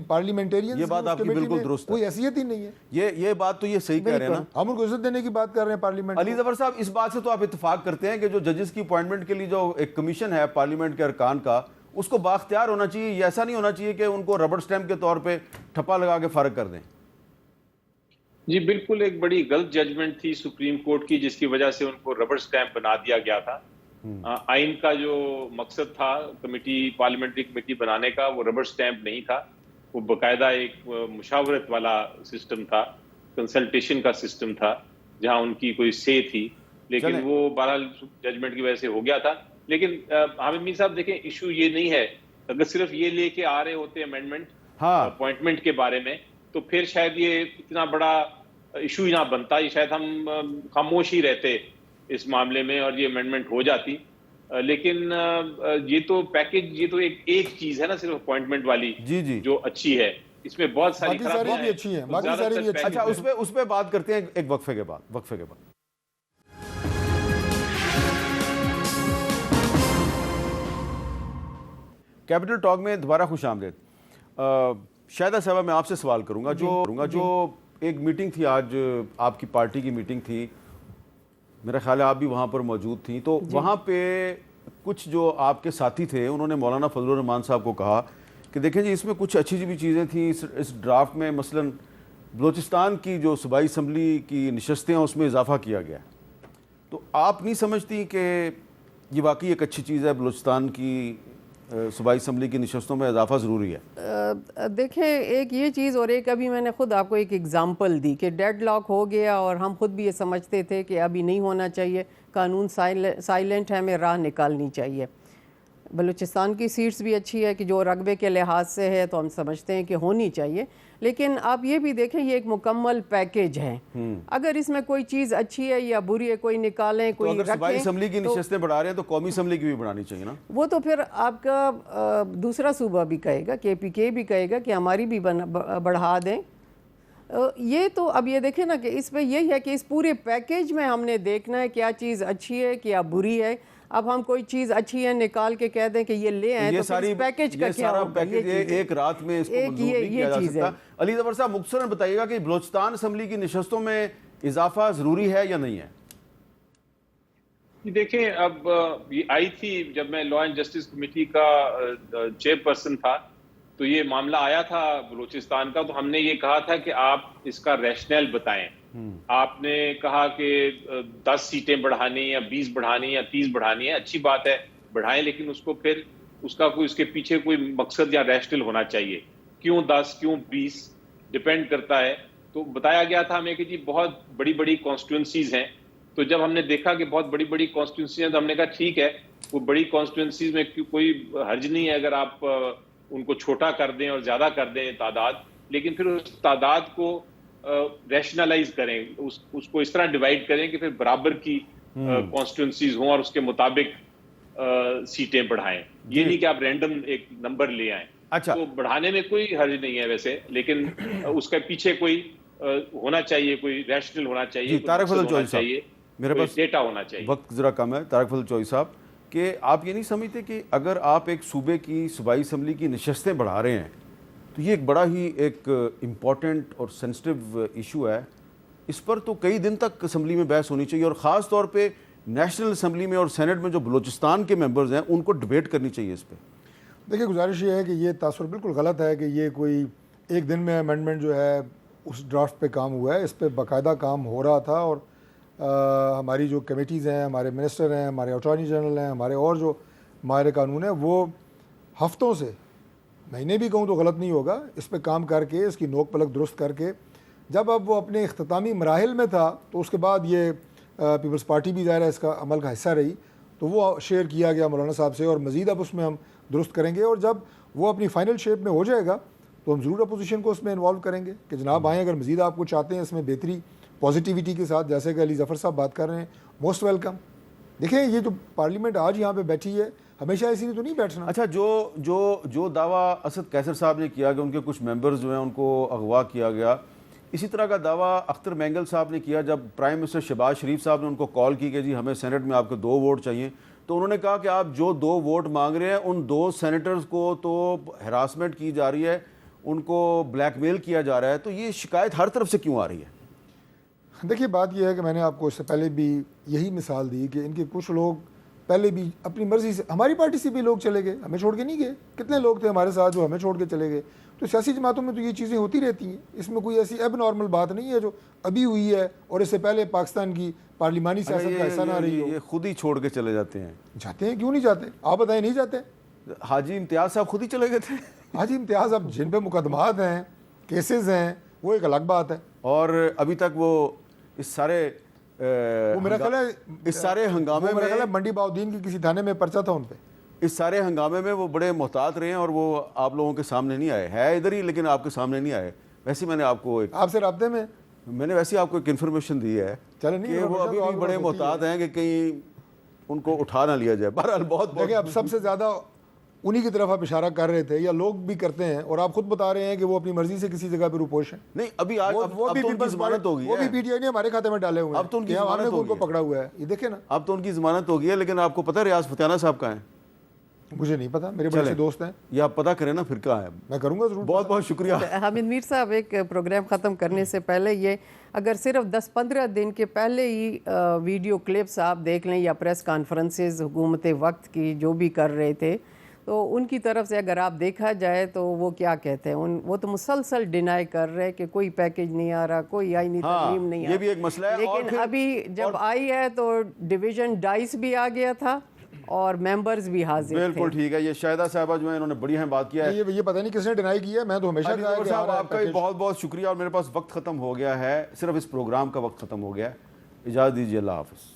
پارلیمنٹیرین یہ بات آپ کی بالکل درست ہے، کوئی حیثیت ہی نہیں ہے، یہ بات تو یہ صحیح کہہ رہے ہیں نا، ہم ان کو عزت دینے کی بات کر رہے ہیں پارلیمنٹ۔ علی ظفر صاحب اس بات سے تو آپ اتفاق کرتے ہیں کہ جو ججز کی اپوائنٹمنٹ کے لیے جو ایک کمیشن ہے پارلیمنٹ کے ارکان کا، اس کو بااختیار ہونا چاہیے، یہ ایسا نہیں ہونا چاہیے کہ ان کو ربڑ سٹیمپ کے طور پہ ٹھپا لگا کے فارغ کر دیں؟ جی بالکل، ایک بڑی غلط ججمنٹ تھی سپریم کورٹ کی جس کی وجہ سے ان کو ربڑ سٹیمپ بنا دیا گیا تھا۔ آئین کا جو مقصد تھا پارلیمنٹری کمیٹی بنانے کا، وہ ربڑ سٹیمپ نہیں تھا، وہ باقاعدہ ایک مشاورت والا سسٹم تھا، کنسلٹیشن کا سسٹم تھا جہاں ان کی کوئی سے تھی، لیکن وہ بہرحال ججمنٹ کی وجہ سے ہو گیا تھا۔ لیکن حامد میر صاحب دیکھیں، ایشو یہ نہیں ہے، اگر صرف یہ لے کے آ رہے ہوتے امینڈمنٹ اپوائنٹمنٹ کے بارے میں تو پھر شاید یہ اتنا بڑا ایشو ہی نہ بنتا، یہ شاید ہم خاموش ہی رہتے اس معاملے میں اور یہ امینڈمنٹ ہو جاتی۔ لیکن یہ تو پیکج، یہ تو ایک چیز ہے نا صرف اپوائنٹمنٹ والی جو اچھی ہے، اس میں بہت ساری بھی اچھی ہیں، باقی ساری بھی اچھی ہیں۔ اچھا اس پہ بات کرتے ہیں ایک وقفے کے بعد۔ کیپٹل ٹاک میں دوبارہ خوش آمدید۔ شاہدہ صاحبہ میں آپ سے سوال کروں گا، جو ایک میٹنگ تھی آج، آپ کی پارٹی کی میٹنگ تھی، میرا خیال ہے آپ بھی وہاں پر موجود تھیں، تو وہاں پہ کچھ جو آپ کے ساتھی تھے انہوں نے مولانا فضل الرحمان صاحب کو کہا کہ دیکھیں جی اس میں کچھ اچھی بھی چیزیں تھیں اس ڈرافٹ میں، مثلا بلوچستان کی جو صوبائی اسمبلی کی نشستیں ہیں اس میں اضافہ کیا گیا، تو آپ نہیں سمجھتی کہ یہ واقعی ایک اچھی چیز ہے، بلوچستان کی صوبائی اسمبلی کی نشستوں میں اضافہ ضروری ہے؟ دیکھیں ایک یہ چیز، اور ایک ابھی میں نے خود آپ کو ایک ایگزامپل دی کہ ڈیڈ لاک ہو گیا اور ہم خود بھی یہ سمجھتے تھے کہ ابھی نہیں ہونا چاہیے، قانون سائلنٹ ہے، ہمیں راہ نکالنی چاہیے۔ بلوچستان کی سیٹس بھی اچھی ہے کہ جو رقبے کے لحاظ سے ہے تو ہم سمجھتے ہیں کہ ہونی چاہیے، لیکن آپ یہ بھی دیکھیں یہ ایک مکمل پیکیج ہے، اگر اس میں کوئی چیز اچھی ہے یا بری ہے کوئی نکالیں کوئی رکھیں۔ صوبائی اسمبلی کی نشستیں بڑھا رہے ہیں تو قومی اسمبلی کی بھی بڑھانی چاہیے نا؟ وہ تو پھر آپ کا دوسرا صوبہ بھی کہے گا، KPK بھی کہے گا کہ ہماری بھی بڑھا دیں۔ یہ تو اب یہ دیکھیں نا کہ اس پہ یہی ہے کہ اس پورے پیکیج میں ہم نے دیکھنا ہے کیا چیز اچھی ہے کیا بری ہے۔ اب ہم کوئی چیز اچھی ہے نکال کے کہہ دیں کہ یہ لے آئیں تو پھر اس پیکیج کا کیا ہوگا؟ یہ ایک رات میں اس کو منظور نہیں کیا جا سکتا۔ علی ظفر صاحب مختصراً بتائیے گا کہ بلوچستان اسمبلی کی نشستوں میں اضافہ ضروری ہے یا نہیں ہے؟ دیکھیں اب یہ آئی تھی جب میں لا اینڈ جسٹس کمیٹی کا چیئر پرسن تھا تو یہ معاملہ آیا تھا بلوچستان کا، تو ہم نے یہ کہا تھا کہ آپ اس کا ریشنل بتائیں۔ آپ نے کہا کہ 10 سیٹیں بڑھانی یا 20 بڑھانی یا 30 بڑھانی ہے، اچھی بات ہے بڑھائیں، لیکن اس کو پھر اس کے پیچھے کوئی مقصد یا ریشنل ہونا چاہیے، کیوں 10 کیوں 20 ڈیپینڈ کرتا ہے۔ تو بتایا گیا تھا ہمیں کہ جی بہت بڑی بڑی کانسٹیٹوئنسیز ہیں، تو جب ہم نے دیکھا کہ بہت بڑی بڑی کانسٹیٹوئنسیز ہیں تو ہم نے کہا ٹھیک ہے، وہ بڑی کانسٹیٹوئنسیز میں کوئی حرج نہیں ہے اگر آپ ان کو چھوٹا کر دیں اور زیادہ کر دیں تعداد، لیکن پھر اس تعداد کو ریشنلائز کریں، اس کو اس طرح ڈیوائیڈ کریں کہ پھر برابر کی کانسٹیٹوئنسیز ہوں اور اس کے مطابق سیٹیں بڑھائیں، یہ نہیں کہ آپ رینڈم ایک نمبر لے آئیں۔ اچھا، تو بڑھانے میں کوئی حرج نہیں ہے ویسے، لیکن اس کے پیچھے کوئی ہونا چاہیے، کوئی ریشنل ہونا چاہیے، طارق فضل چوہدری صاحب میرے پاس ڈیٹا ہونا چاہیے۔ وقت ذرا کم ہے طارق فضل چوہدری صاحب، کہ آپ یہ نہیں سمجھتے کہ اگر آپ ایک صوبے کی صوبائی اسمبلی کی نشستیں بڑھا رہے ہیں تو یہ ایک بڑا ہی ایک امپورٹنٹ اور سینسٹیو ایشو ہے، اس پر تو کئی دن تک اسمبلی میں بحث ہونی چاہیے، اور خاص طور پہ نیشنل اسمبلی میں اور سینٹ میں جو بلوچستان کے ممبرز ہیں ان کو ڈبیٹ کرنی چاہیے اس پہ۔ دیکھیں گزارش یہ ہے کہ یہ تاثر بالکل غلط ہے کہ یہ کوئی ایک دن میں امینڈمنٹ جو ہے اس ڈرافٹ پہ کام ہوا ہے، اس پہ باقاعدہ کام ہو رہا تھا، اور ہماری جو کمیٹیز ہیں، ہمارے منسٹر ہیں، ہمارے اٹارنی جنرل ہیں، ہمارے اور جو ماہر قانون ہیں، وہ ہفتوں سے، مہینے بھی کہوں تو غلط نہیں ہوگا، اس پہ کام کر کے اس کی نوک پلک درست کر کے جب اب وہ اپنے اختتامی مراحل میں تھا تو اس کے بعد یہ پیپلز پارٹی بھی ظاہر ہے اس کا عمل کا حصہ رہی، تو وہ شیئر کیا گیا مولانا صاحب سے، اور مزید اب اس میں ہم درست کریں گے، اور جب وہ اپنی فائنل شیپ میں ہو جائے گا تو ہم ضرور اپوزیشن کو اس میں انوالو کریں گے کہ جناب آئیں، اگر مزید آپ کو چاہتے ہیں اس میں بہتری پازیٹیوٹی کے ساتھ، جیسے کہ علی ظفر صاحب بات کر رہے ہیں، موسٹ ویلکم. دیکھیں یہ جو پارلیمنٹ آج یہاں پہ بیٹھی ہے، ہمیشہ اسی نے تو نہیں بیٹھنا. اچھا، جو دعویٰ اسد قیصر صاحب نے کیا کہ ان کے کچھ ممبرز جو ہیں ان کو اغوا کیا گیا، اسی طرح کا دعویٰ اختر مینگل صاحب نے کیا جب پرائم منسٹر شہباز شریف صاحب نے ان کو کال کی کہ جی ہمیں سینٹ میں آپ کے 2 ووٹ چاہیے، تو انہوں نے کہا کہ آپ جو 2 ووٹ مانگ رہے ہیں ان 2 سینیٹرز کو تو ہراسمنٹ کی جا رہی ہے، ان کو بلیک میل کیا جا رہا ہے. تو یہ شکایت ہر طرف سے کیوں آ رہی ہے؟ دیکھیے بات یہ ہے کہ میں نے آپ کو اس سے پہلے بھی یہی مثال دی کہ ان کے کچھ لوگ پہلے بھی اپنی مرضی سے، ہماری پارٹی سے بھی لوگ چلے گئے، ہمیں چھوڑ کے نہیں گئے. کتنے لوگ تھے ہمارے ساتھ جو ہمیں چھوڑ کے چلے گئے. تو سیاسی جماعتوں میں تو یہ چیزیں ہوتی رہتی ہیں، اس میں کوئی ایسی ایب نارمل بات نہیں ہے جو ابھی ہوئی ہے اور اس سے پہلے پاکستان کی پارلیمانی سیاست کا حصہ نہ رہی ہو. یہ خود ہی چھوڑ کے چلے جاتے ہیں. جاتے ہیں، کیوں نہیں جاتے؟ آپ بتائیں، نہیں جاتے؟ حاجی امتیاز صاحب خود ہی چلے گئے تھے. حاجی امتیاز اب جن پہ مقدمات ہیں، کیسز ہیں، وہ ایک الگ بات ہے. اور ابھی تک وہ اس سارے ہنگامے میں منڈی باؤدین کی کسی تھانے میں پرچہ تھا ان پہ. اس سارے ہنگامے میں وہ بڑے محتاط رہے ہیں اور وہ آپ لوگوں کے سامنے نہیں آئے. ہے ادھر ہی لیکن آپ کے سامنے نہیں آئے. ویسے میں نے آپ کو آپ سے رابطے میں نے ویسے آپ کو ایک انفارمیشن دی ہے کہ وہ ابھی بھی بڑے محتاط ہیں کہ کہیں ان کو اٹھا نہ لیا جائے. بہرحال بہت دیکھیں، اب سب سے زیادہ انہی کی طرف آپ اشارہ کر رہے تھے، یا لوگ بھی کرتے ہیں، اور آپ خود بتا رہے ہیں کہ وہ اپنی مرضی سے کسی جگہ پہ روپوش ہیں. نہیں، ابھی آج وہ بھی ضمانت ہو گئی ہے. وہ بھی پی ٹی آئی نے ہمارے کھاتے میں ڈالے ہوئے ہیں. اب تو ان کی ضمانت ان کو پکڑا ہوا ہے. یہ دیکھیں نا، اب تو ان کی ضمانت ہو گئی ہے. لیکن آپ کو پتہ ہے ریاض فتیانہ صاحب کہاں ہیں؟ مجھے نہیں پتا، میرے بڑے سے دوست ہیں. یہ آپ پتہ کریں نا پھر کہاں ہے. میں کروں گا ضرور. بہت بہت شکریہ. حامد میر صاحب، ایک پروگرام ختم کرنے سے پہلے یہ اگر صرف 10-15 دن کے پہلے ہی ویڈیو کلپس آپ دیکھ لیں یا پریس کانفرنسز حکومت وقت کی جو بھی کر رہے تھے، تو ان کی طرف سے اگر آپ دیکھا جائے تو وہ کیا کہتے ہیں، وہ تو مسلسل ڈینائی کر رہے کہ کوئی پیکیج نہیں آ رہا، کوئی آئینی ترمیم نہیں آ رہا. یہ بھی ایک مسئلہ ہے. لیکن ابھی جب آئی ہے تو ڈویژن 22 بھی آ گیا تھا اور ممبرز بھی حاضر تھے. بالکل ٹھیک ہے. یہ شاہدہ صاحبہ جو ہیں انہوں نے بڑی اہم بات کیا ہے. یہ پتہ نہیں کس نے ڈینائی کیا ہے. میں تو ہمیشہ کہا کہ آپ کا بھی بہت بہت شکریہ. اور میرے پاس وقت ختم ہو گیا ہے، صرف اس پروگرام کا وقت ختم ہو گیا ہے. اجازت دیجیے. اللہ حافظ.